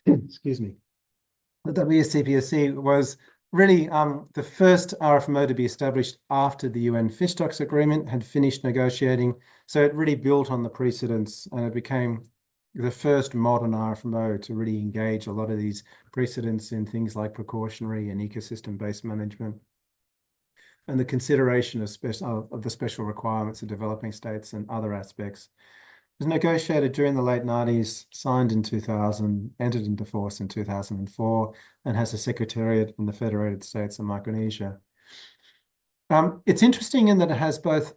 excuse me. The WCPSC was really the first RFMO to be established after the UN Fish Stocks Agreement had finished negotiating. So it really built on the precedents, and it became the first modern RFMO to really engage a lot of these precedents in things like precautionary and ecosystem-based management, and the consideration of the special requirements of developing states and other aspects. It was negotiated during the late 90s, signed in 2000, entered into force in 2004, and has a secretariat in the Federated States of Micronesia. It's interesting in that it has both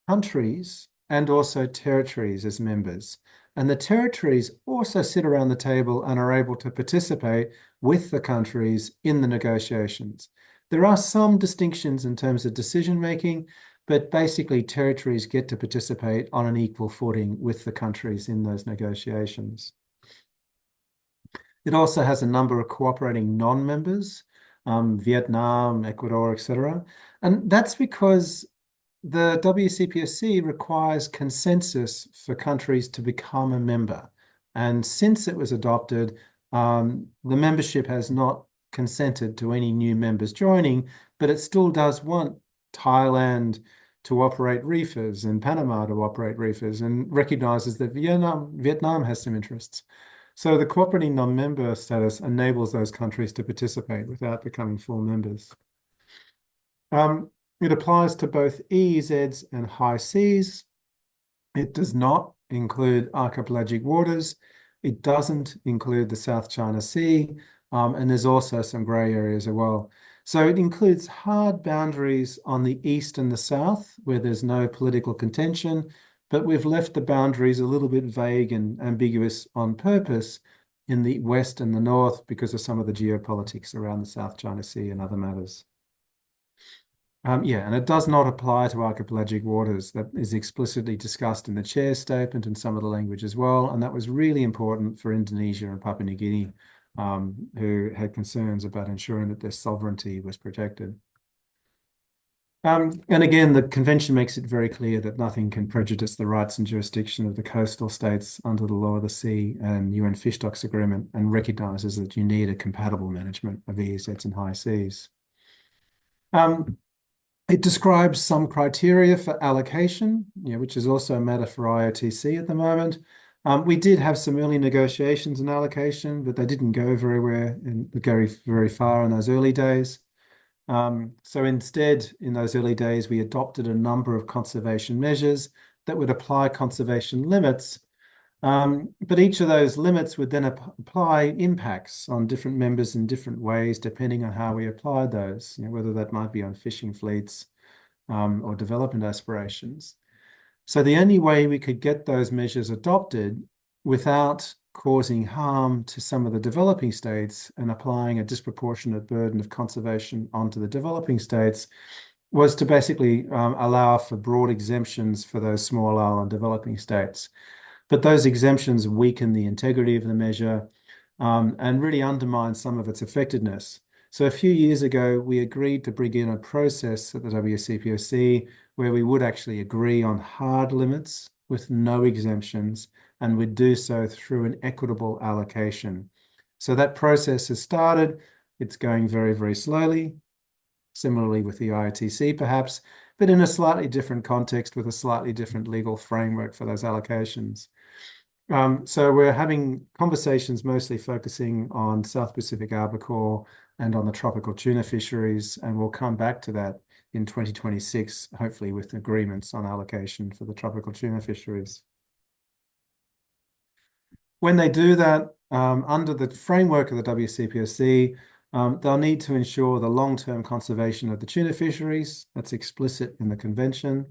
countries and also territories as members. And the territories also sit around the table and are able to participate with the countries in the negotiations. There are some distinctions in terms of decision-making, but basically territories get to participate on an equal footing with the countries in those negotiations. It also has a number of cooperating non-members, Vietnam, Ecuador, etc. And that's because the WCPSC requires consensus for countries to become a member. And since it was adopted, the membership has not consented to any new members joining, but it still does want Thailand to operate reefers and Panama to operate reefers, and recognizes that Vietnam has some interests. So the cooperating non-member status enables those countries to participate without becoming full members. It applies to both EEZs and high seas. It does not include archipelagic waters. It doesn't include the South China Sea, and there's also some grey areas as well. So it includes hard boundaries on the east and the south, where there's no political contention, but we've left the boundaries a little bit vague and ambiguous on purpose in the west and the north because of some of the geopolitics around the South China Sea and other matters. Yeah, and it does not apply to archipelagic waters. That is explicitly discussed in the chair statement and some of the language as well. And that was really important for Indonesia and Papua New Guinea, who had concerns about ensuring that their sovereignty was protected. And again, the convention makes it very clear that nothing can prejudice the rights and jurisdiction of the coastal states under the law of the sea and UN Fish Stocks Agreement, and recognises that you need a compatible management of EEZs and high seas. It describes some criteria for allocation, which is also a matter for IOTC at the moment. We did have some early negotiations and allocation, but they didn't go very far in those early days. So instead, in those early days, we adopted a number of conservation measures that would apply conservation limits. But each of those limits would then apply impacts on different members in different ways, depending on how we applied those, whether that might be on fishing fleets or development aspirations. So the only way we could get those measures adopted without causing harm to some of the developing states and applying a disproportionate burden of conservation onto the developing states was to basically allow for broad exemptions for those small island developing states. But those exemptions weaken the integrity of the measure and really undermine some of its effectiveness. So a few years ago, we agreed to bring in a process at the WCPOC where we would actually agree on hard limits with no exemptions, and we'd do so through an equitable allocation. So that process has started. It's going very, very slowly, similarly with the IOTC perhaps, but in a slightly different context with a slightly different legal framework for those allocations. So we're having conversations mostly focusing on South Pacific albacore and on the tropical tuna fisheries, and we'll come back to that in 2026, hopefully with agreements on allocation for the tropical tuna fisheries. When they do that, under the framework of the WCPOC, they'll need to ensure the long-term conservation of the tuna fisheries. That's explicit in the convention.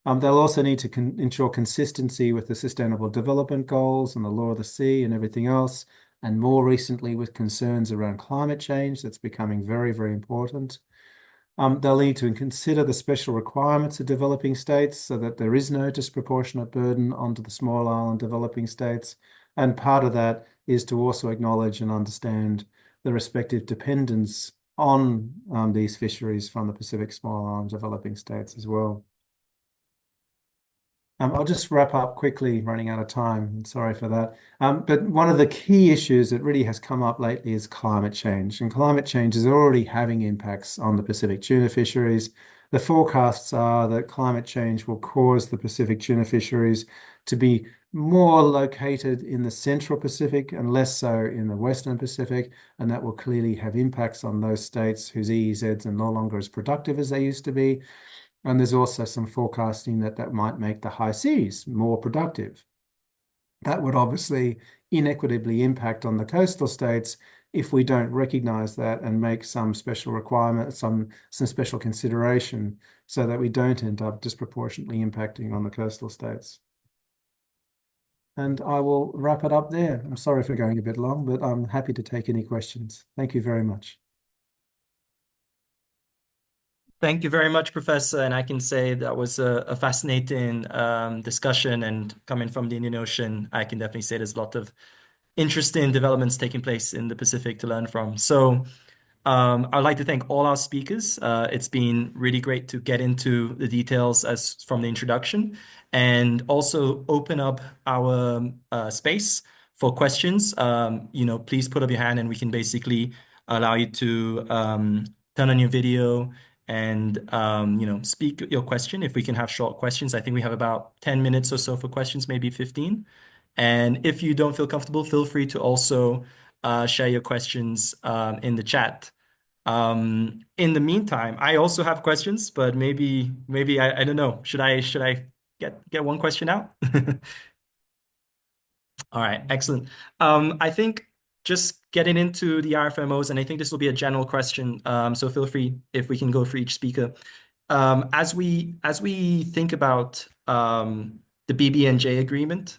They'll also need to ensure consistency with the Sustainable Development Goals and the law of the sea and everything else, and more recently with concerns around climate change. That's becoming very, very important. They'll need to consider the special requirements of developing states so that there is no disproportionate burden onto the small island developing states. And part of that is to also acknowledge and understand the respective dependence on these fisheries from the Pacific small island developing states as well. I'll just wrap up quickly, running out of time. Sorry for that. But one of the key issues that really has come up lately is climate change. And climate change is already having impacts on the Pacific tuna fisheries. The forecasts are that climate change will cause the Pacific tuna fisheries to be more located in the Central Pacific and less so in the Western Pacific. And that will clearly have impacts on those states whose EEZs are no longer as productive as they used to be. And there's also some forecasting that might make the high seas more productive. That would obviously inequitably impact on the coastal states if we don't recognize that and make some special requirement, some special consideration so that we don't end up disproportionately impacting on the coastal states. And I will wrap it up there. I'm sorry for going a bit long, but I'm happy to take any questions. Thank you very much. Thank you very much, Professor. And I can say that was a fascinating discussion. And coming from the Indian Ocean, I can definitely say there's a lot of interesting developments taking place in the Pacific to learn from. So I'd like to thank all our speakers. It's been really great to get into the details as from the introduction and also open up our space for questions. Please put up your hand and we can basically allow you to turn on your video and speak your question. If we can have short questions, I think we have about 10 minutes or so for questions, maybe 15. And if you don't feel comfortable, feel free to also share your questions in the chat. In the meantime, I also have questions, but maybe I don't know. Should I get one question out? All right, excellent. I think just getting into the RFMOs, and I think this will be a general question. So feel free if we can go for each speaker. As we think about the BBNJ agreement,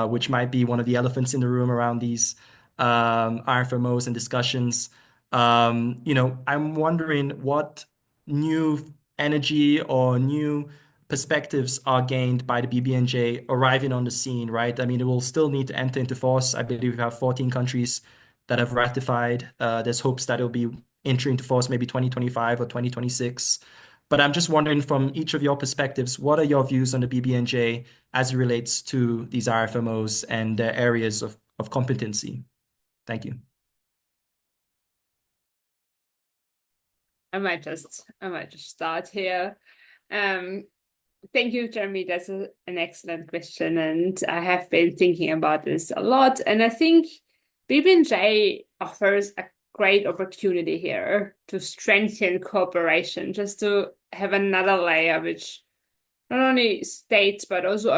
which might be one of the elephants in the room around these RFMOs and discussions. I'm wondering what new energy or new perspectives are gained by the BBNJ arriving on the scene, right? I mean, it will still need to enter into force. I believe we have 14 countries that have ratified. There's hopes that it'll be entering into force maybe 2025 or 2026. But I'm just wondering from each of your perspectives, what are your views on the BBNJ as it relates to these RFMOs and their areas of competency? Thank you. I might just start here. Thank you, Jeremy. That's an excellent question, and I have been thinking about this a lot. And I think BBNJ offers a great opportunity here to strengthen cooperation, just to have another layer which not only states but also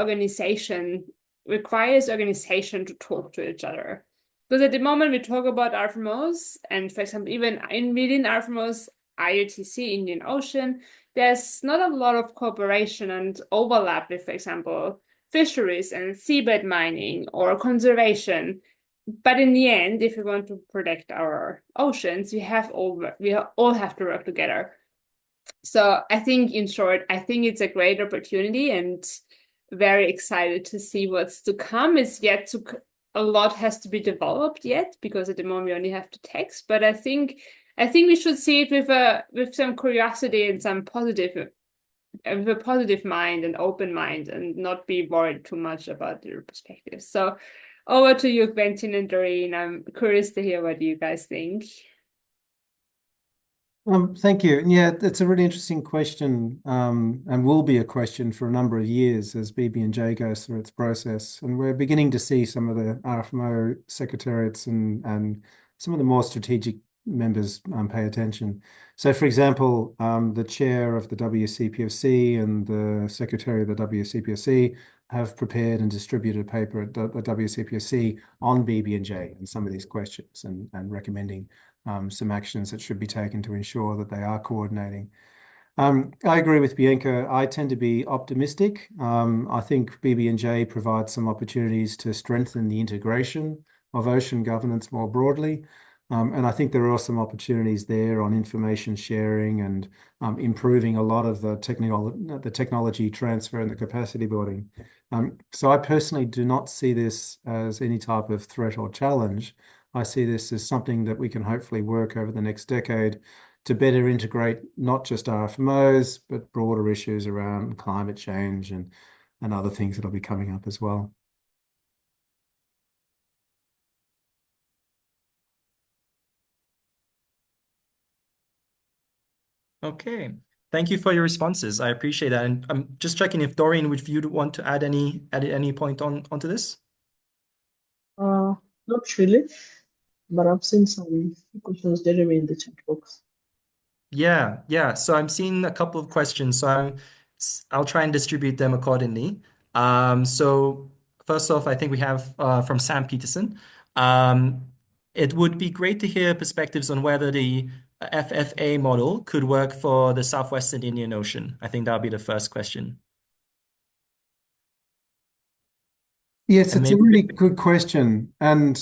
requires organization to talk to each other. Because at the moment we talk about RFMOs, and for example, even within RFMOs, IOTC, Indian Ocean, there's not a lot of cooperation and overlap with, for example, fisheries and seabed mining or conservation. But in the end, if we want to protect our oceans, we all have to work together. So I think, in short, I think it's a great opportunity and very excited to see what's to come. A lot has to be developed yet, because at the moment we only have the text. But I think we should see it with some curiosity and with a positive mind and open mind, and not be worried too much about their perspectives. So over to you, Quentin and Doreen. I'm curious to hear what you guys think. Thank you. Yeah, it's a really interesting question, and will be a question for a number of years as BBNJ goes through its process. And we're beginning to see some of the RFMO secretariats and some of the more strategic members pay attention. So, for example, the chair of the WCPFC and the secretary of the WCPFC have prepared and distributed a paper at the WCPFC on BBNJ and some of these questions, and recommending some actions that should be taken to ensure that they are coordinating. I agree with Bianca. I tend to be optimistic. I think BBNJ provides some opportunities to strengthen the integration of ocean governance more broadly. And I think there are some opportunities there on information sharing and improving a lot of the technology transfer and the capacity building. So I personally do not see this as any type of threat or challenge. I see this as something that we can hopefully work over the next decade to better integrate not just RFMOs, but broader issues around climate change and other things that will be coming up as well. Okay. Thank you for your responses. I appreciate that. And I'm just checking if Doreen, if you'd want to add any point onto this? Not really, but I've seen some questions, Jeremy, in the chat box. Yeah. So I'm seeing a couple of questions. So I'll try and distribute them accordingly. So first off, I think we have from Sam Peterson. It would be great to hear perspectives on whether the FFA model could work for the Southwestern Indian Ocean. I think that'll be the first question. Yes, it's a really good question. And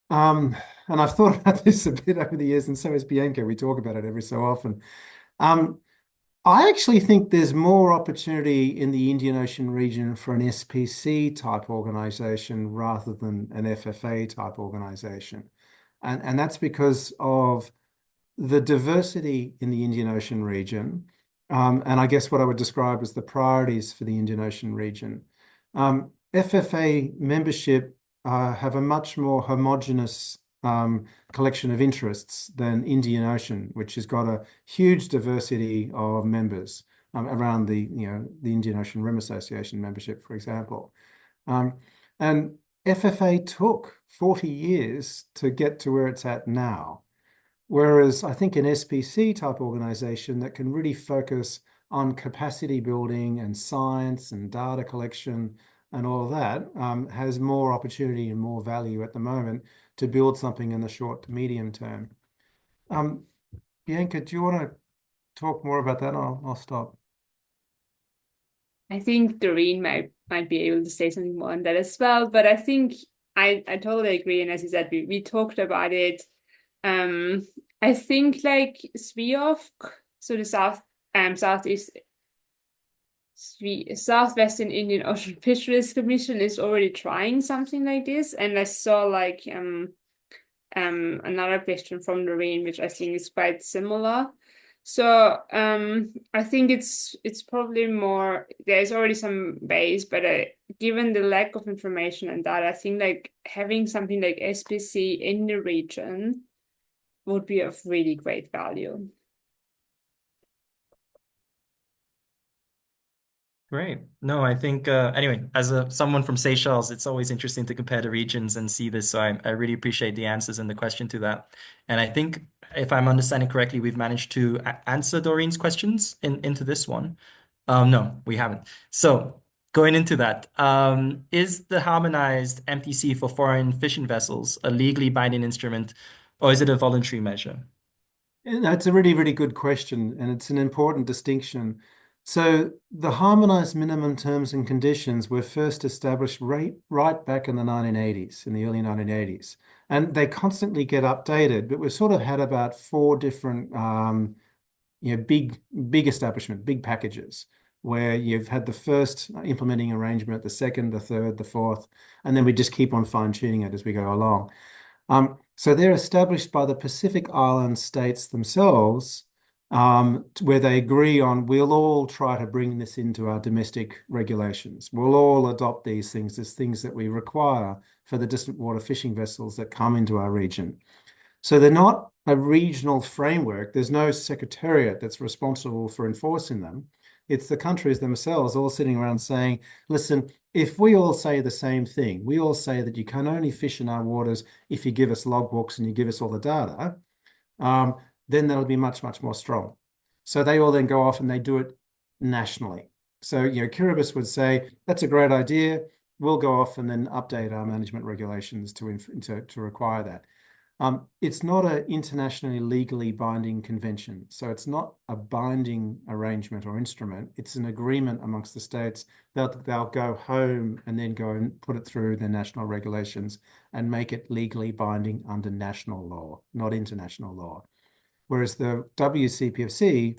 I've thought about this a bit over the years, and so has Bianca. We talk about it every so often. I actually think there's more opportunity in the Indian Ocean region for an SPC type organization rather than an FFA type organization. And that's because of the diversity in the Indian Ocean region, and I guess what I would describe as the priorities for the Indian Ocean region. FFA membership have a much more homogenous collection of interests than Indian Ocean, which has got a huge diversity of members around the Indian Ocean Rim Association membership, for example. And FFA took 40 years to get to where it's at now. Whereas I think an SPC type organization that can really focus on capacity building and science and data collection and all of that has more opportunity and more value at the moment to build something in the short to medium term. Bianca, do you want to talk more about that? I'll stop. I think Doreen might be able to say something more on that as well. But I think I totally agree. And as you said, we talked about it. I think like SWIOF, so the Southwestern Indian Ocean Fisheries Commission is already trying something like this. And I saw like another question from Lorraine, which I think is quite similar. So I think it's probably more, there's already some ways, but given the lack of information and that, I think like having something like SPC in the region would be of really great value. Great. No, I think anyway, as someone from Seychelles, it's always interesting to compare the regions and see this. So I really appreciate the answers and the question to that. And I think if I'm understanding correctly, we've managed to answer Doreen's questions into this one. No, we haven't. So going into that, is the harmonized MTC for foreign fishing vessels a legally binding instrument, or is it a voluntary measure? That's a really, really good question, and it's an important distinction. So the harmonized minimum terms and conditions were first established right back in the 1980s, in the early 1980s. And they constantly get updated, but we've sort of had about 4 different big establishment, big packages, where you've had the first implementing arrangement, the second, the third, the fourth, and then we just keep on fine-tuning it as we go along. So they're established by the Pacific Island states themselves, where they agree on, we'll all try to bring this into our domestic regulations. We'll all adopt these things as things that we require for the distant water fishing vessels that come into our region. So they're not a regional framework. There's no secretariat that's responsible for enforcing them. It's the countries themselves all sitting around saying, listen, if we all say the same thing, we all say that you can only fish in our waters if you give us logbooks and you give us all the data, then that'll be much, much more strong. So they all then go off and they do it nationally. So, Kiribati would say, that's a great idea. We'll go off and then update our management regulations to require that. It's not an internationally legally binding convention. So it's not a binding arrangement or instrument. It's an agreement amongst the states. They'll go home and then go and put it through their national regulations and make it legally binding under national law, not international law. Whereas the WCPFC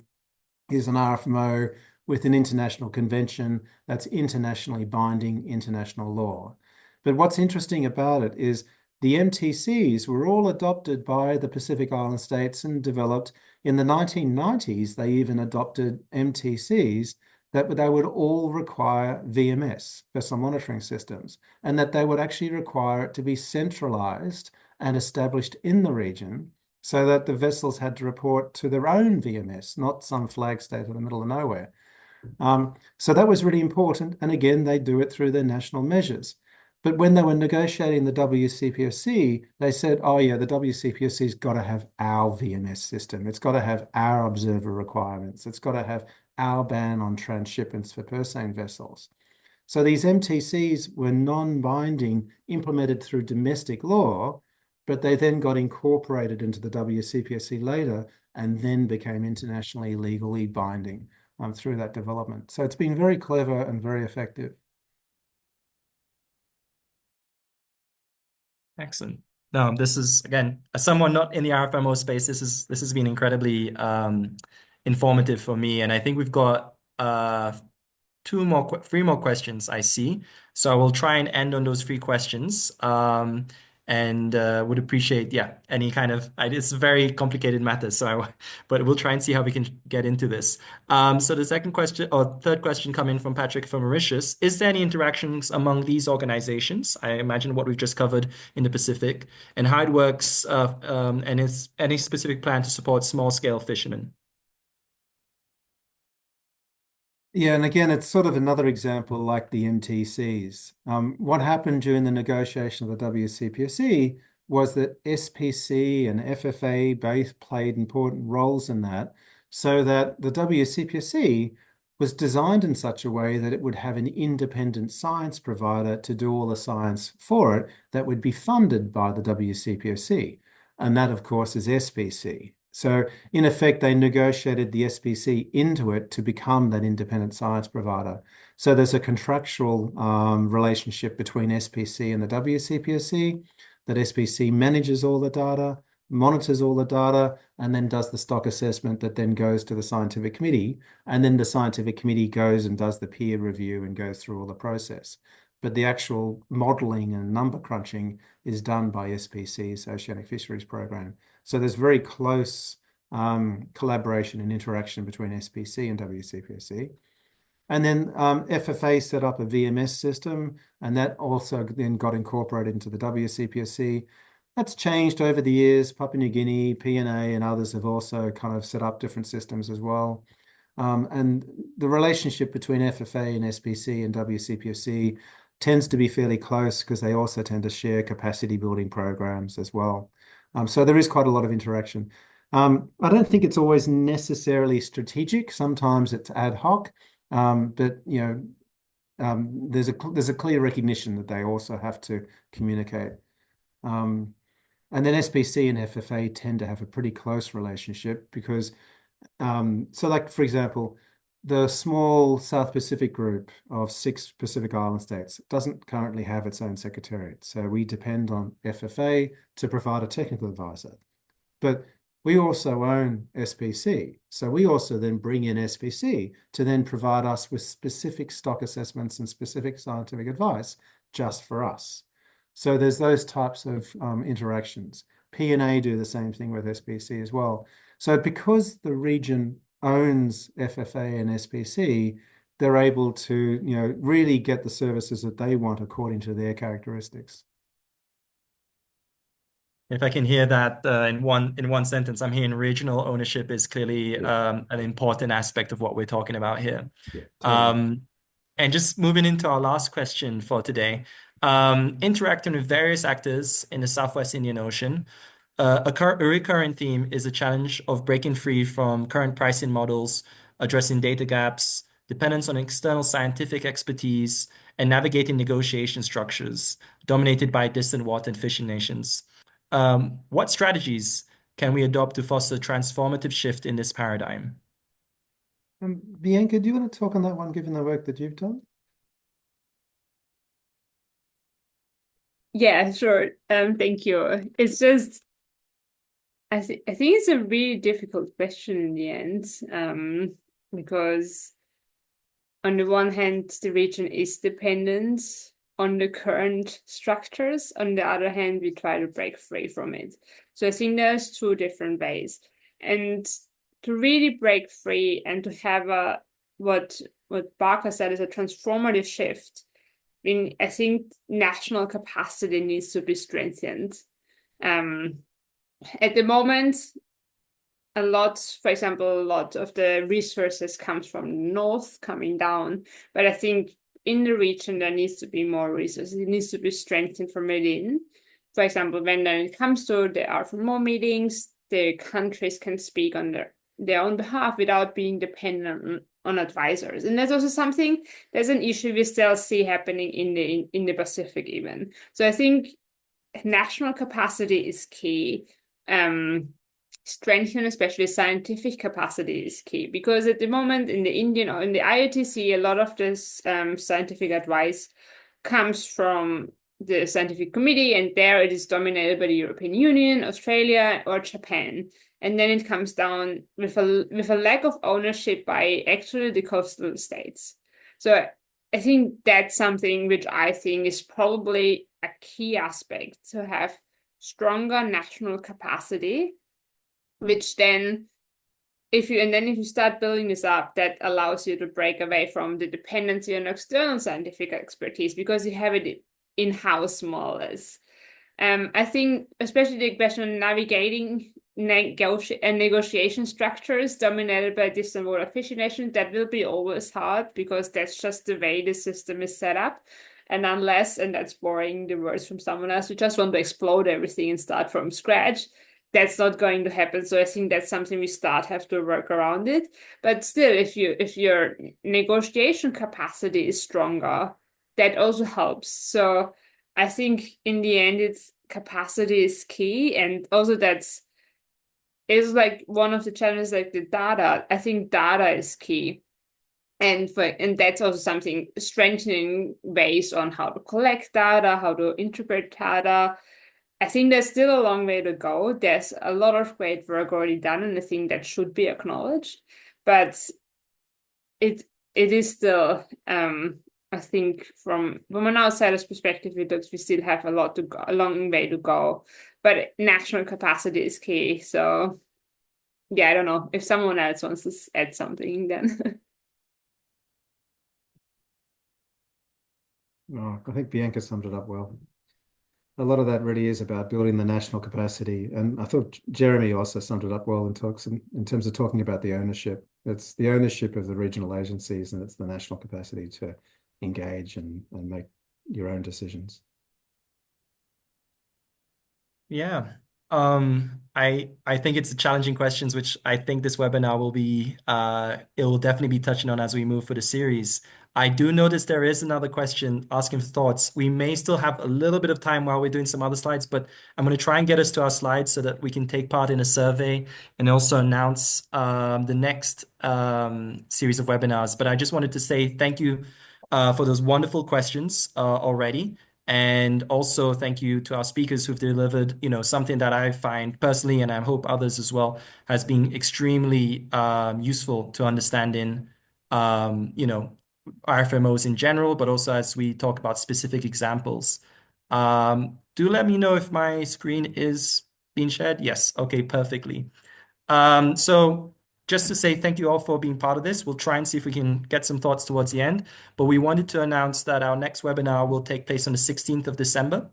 is an RFMO with an international convention that's internationally binding international law. But what's interesting about it is the MTCs were all adopted by the Pacific Island states and developed. In the 1990s, they even adopted MTCs that they would all require VMS, vessel monitoring systems, and that they would actually require it to be centralized and established in the region so that the vessels had to report to their own VMS, not some flag state in the middle of nowhere. So that was really important. And again, they do it through their national measures. But when they were negotiating the WCPFC, they said, oh yeah, the WCPFC's got to have our VMS system. It's got to have our observer requirements. It's got to have our ban on transshipments for purse seine vessels. So these MTCs were non-binding, implemented through domestic law, but they then got incorporated into the WCPFC later and then became internationally legally binding through that development. So it's been very clever and very effective. Excellent. No, this is, again, as someone not in the RFMO space, this has been incredibly informative for me. And I think we've got 3 more questions I see. So I will try and end on those 3 questions. And would appreciate, any kind of, it's a very complicated matter, but we'll try and see how we can get into this. So the third question coming from Patrick from Mauritius, is there any interactions among these organizations? I imagine what we've just covered in the Pacific, and how it works, and is any specific plan to support small-scale fishermen? Yeah, and again, it's sort of another example like the MTCs. What happened during the negotiation of the WCPFC was that SPC and FFA both played important roles in that, so that the WCPFC was designed in such a way that it would have an independent science provider to do all the science for it that would be funded by the WCPFC. And that, of course, is SPC. So in effect, they negotiated the SPC into it to become that independent science provider. So there's a contractual relationship between SPC and the WCPSC, that SPC manages all the data, monitors all the data, and then does the stock assessment that then goes to the scientific committee. And then the scientific committee goes and does the peer review and goes through all the process. But the actual modeling and number crunching is done by SPC's Oceanic Fisheries Program. So there's very close collaboration and interaction between SPC and WCPSC. And then FFA set up a VMS system, and that also then got incorporated into the WCPSC. That's changed over the years. Papua New Guinea, PNA, and others have also kind of set up different systems as well. And the relationship between FFA and SPC and WCPSC tends to be fairly close because they also tend to share capacity building programs as well. So there is quite a lot of interaction. I don't think it's always necessarily strategic. Sometimes it's ad hoc, but there's a clear recognition that they also have to communicate. And then SPC and FFA tend to have a pretty close relationship because, so like, for example, the small South Pacific group of 6 Pacific Island states doesn't currently have its own secretariat. So we depend on FFA to provide a technical advisor. But we also own SPC. So we also then bring in SPC to then provide us with specific stock assessments and specific scientific advice just for us. So there's those types of interactions. PNA do the same thing with SPC as well. So because the region owns FFA and SPC, they're able to, really get the services that they want according to their characteristics. If I can hear that in one sentence, I'm hearing regional ownership is clearly an important aspect of what we're talking about here. Yeah, totally. And just moving into our last question for today, interacting with various actors in the Southwest Indian Ocean, a recurring theme is the challenge of breaking free from current pricing models, addressing data gaps, dependence on external scientific expertise, and navigating negotiation structures dominated by distant water and fishing nations. What strategies can we adopt to foster a transformative shift in this paradigm? Bianca, do you want to talk on that one, given the work that you've done? Yeah, sure. Thank you. It's just, I think it's a really difficult question in the end, because on the one hand, the region is dependent on the current structures. On the other hand, we try to break free from it. So I think there's 2 different ways. And to really break free and to have what Barker said is a transformative shift, I think national capacity needs to be strengthened. At the moment, for example, a lot of the resources comes from the north coming down, but I think in the region there needs to be more resources. It needs to be strengthened from within. For example, when it comes to the RFMO meetings, the countries can speak on their own behalf without being dependent on advisors. And that's also there's an issue we still see happening in the Pacific even. So I think national capacity is key. Strengthen especially scientific capacity is key, because at the moment in the IOTC, a lot of this scientific advice comes from the scientific committee, and there it is dominated by the European Union, Australia, or Japan. And then it comes down with a lack of ownership by actually the coastal states. So I think that's something which I think is probably a key aspect, to have stronger national capacity, which then if you start building this up, that allows you to break away from the dependency on external scientific expertise, because you have it in-house more or less. I think especially the question of navigating negotiation structures dominated by distant water fishing nations, that will be always hard, because that's just the way the system is set up. And unless, and that's borrowing the words from someone else, we just want to explode everything and start from scratch, that's not going to happen. So I think that's something we have to work around it. But still, if your negotiation capacity is stronger, that also helps. So I think in the end, it's capacity is key, and also that's is like one of the challenges, like the data. I think data is key. And that's also something, strengthening ways on how to collect data, how to interpret data. I think there's still a long way to go. There's a lot of great work already done, and I think that should be acknowledged. But it is still, I think from an outsider's perspective, we still have a long way to go. But national capacity is key. So yeah, I don't know if someone else wants to add something then. Oh, I think Bianca summed it up well. A lot of that really is about building the national capacity. And I thought Jeremy also summed it up well in terms of talking about the ownership. It's the ownership of the regional agencies, and it's the national capacity to engage and make your own decisions. Yeah. I think it's a challenging questions, which I think this webinar will be, it will definitely be touching on as we move for the series. I do notice there is another question asking for thoughts. We may still have a little bit of time while we're doing some other slides, but I'm going to try and get us to our slides so that we can take part in a survey and also announce the next series of webinars. But I just wanted to say thank you for those wonderful questions already. And also thank you to our speakers who've delivered, something that I find personally, and I hope others as well, has been extremely useful to understanding, RFMOs in general, but also as we talk about specific examples. Do let me know if my screen is being shared. Yes. Okay, perfectly. So just to say thank you all for being part of this. We'll try and see if we can get some thoughts towards the end. But we wanted to announce that our next webinar will take place on the 16th of December.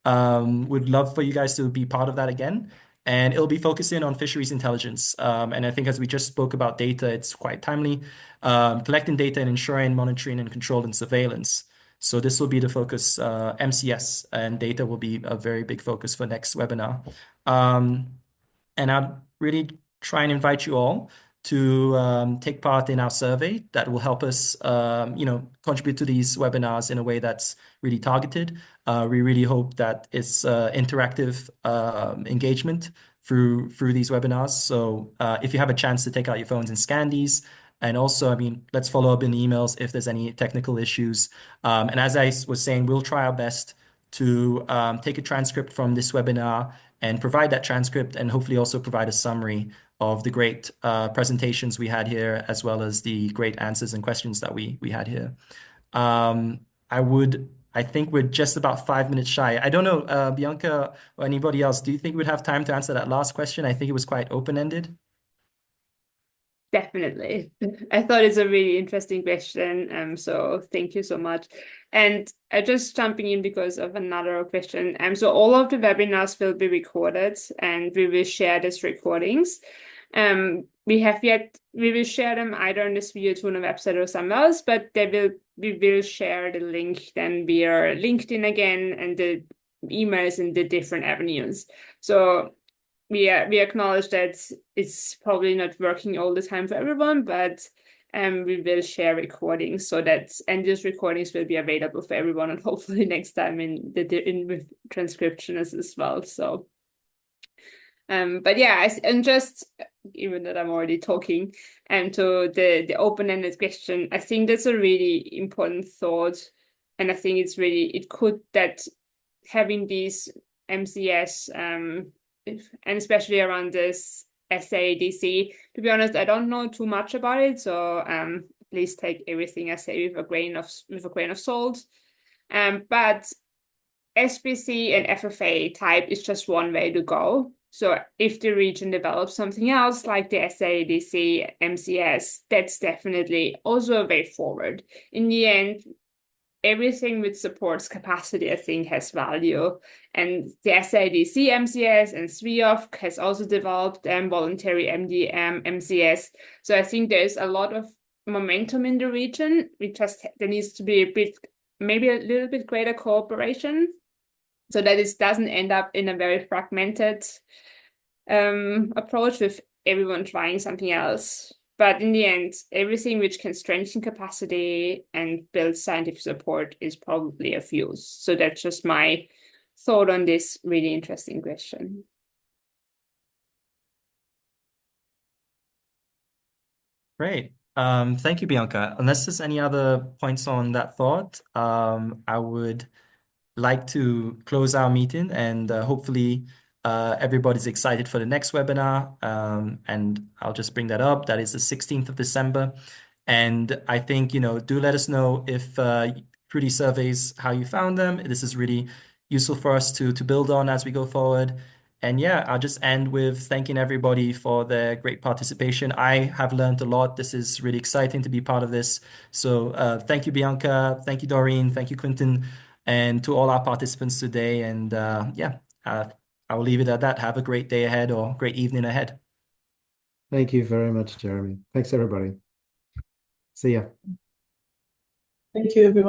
We'd love for you guys to be part of that again. And it'll be focusing on fisheries intelligence. And I think as we just spoke about data, it's quite timely. Collecting data and ensuring monitoring and control and surveillance. So this will be the focus. MCS and data will be a very big focus for next webinar. And I'd really try and invite you all to take part in our survey that will help us, contribute to these webinars in a way that's really targeted. We really hope that it's interactive engagement through these webinars. So if you have a chance to take out your phones and scan these, and also, let's follow up in emails if there's any technical issues. And as I was saying, we'll try our best to take a transcript from this webinar and provide that transcript, and hopefully also provide a summary of the great presentations we had here, as well as the great answers and questions that we had here. I think we're just about 5 minutes shy. I don't know, Bianca or anybody else, do you think we'd have time to answer that last question? I think it was quite open-ended. Definitely. I thought it's a really interesting question. So thank you so much. And I just jumping in because of another question. So all of the webinars will be recorded, and we will share these recordings. We will share them either on the SWIOTUNA website or somewhere else, but we will share the link then via LinkedIn again, and the emails in the different avenues. So we acknowledge that it's probably not working all the time for everyone, but we will share recordings and these recordings will be available for everyone, and hopefully next time with transcription as well. So, but yeah, and just even that I'm already talking, and to the open-ended question, I think that's a really important thought, and I think that having these MCS and especially around this SADC. To be honest, I don't know too much about it, so please take everything I say with a grain of salt. But SPC and FFA type is just one way to go. So if the region develops something else like the SADC, MCS, that's definitely also a way forward. In the end, everything which supports capacity, I think, has value. And the SADC MCS and SWIOF has also developed voluntary MCS. So I think there's a lot of momentum in the region. There needs to be maybe a little bit greater cooperation, so that it doesn't end up in a very fragmented approach with everyone trying something else. But in the end, everything which can strengthen capacity and build scientific support is probably of use. So that's just my thought on this really interesting question. Great. Thank you, Bianca. Unless there's any other points on that thought, I would like to close our meeting and hopefully everybody's excited for the next webinar. And I'll just bring that up. That is the 16th of December. And I think, do let us know if through these surveys, how you found them. This is really useful for us to build on as we go forward. And yeah, I'll just end with thanking everybody for their great participation. I have learned a lot. This is really exciting to be part of this. So thank you, Bianca. Thank you, Doreen. Thank you, Quentin. And to all our participants today. And I will leave it at that. Have a great day ahead or great evening ahead. Thank you very much, Jeremy. Thanks, everybody. See ya. Thank you, everyone.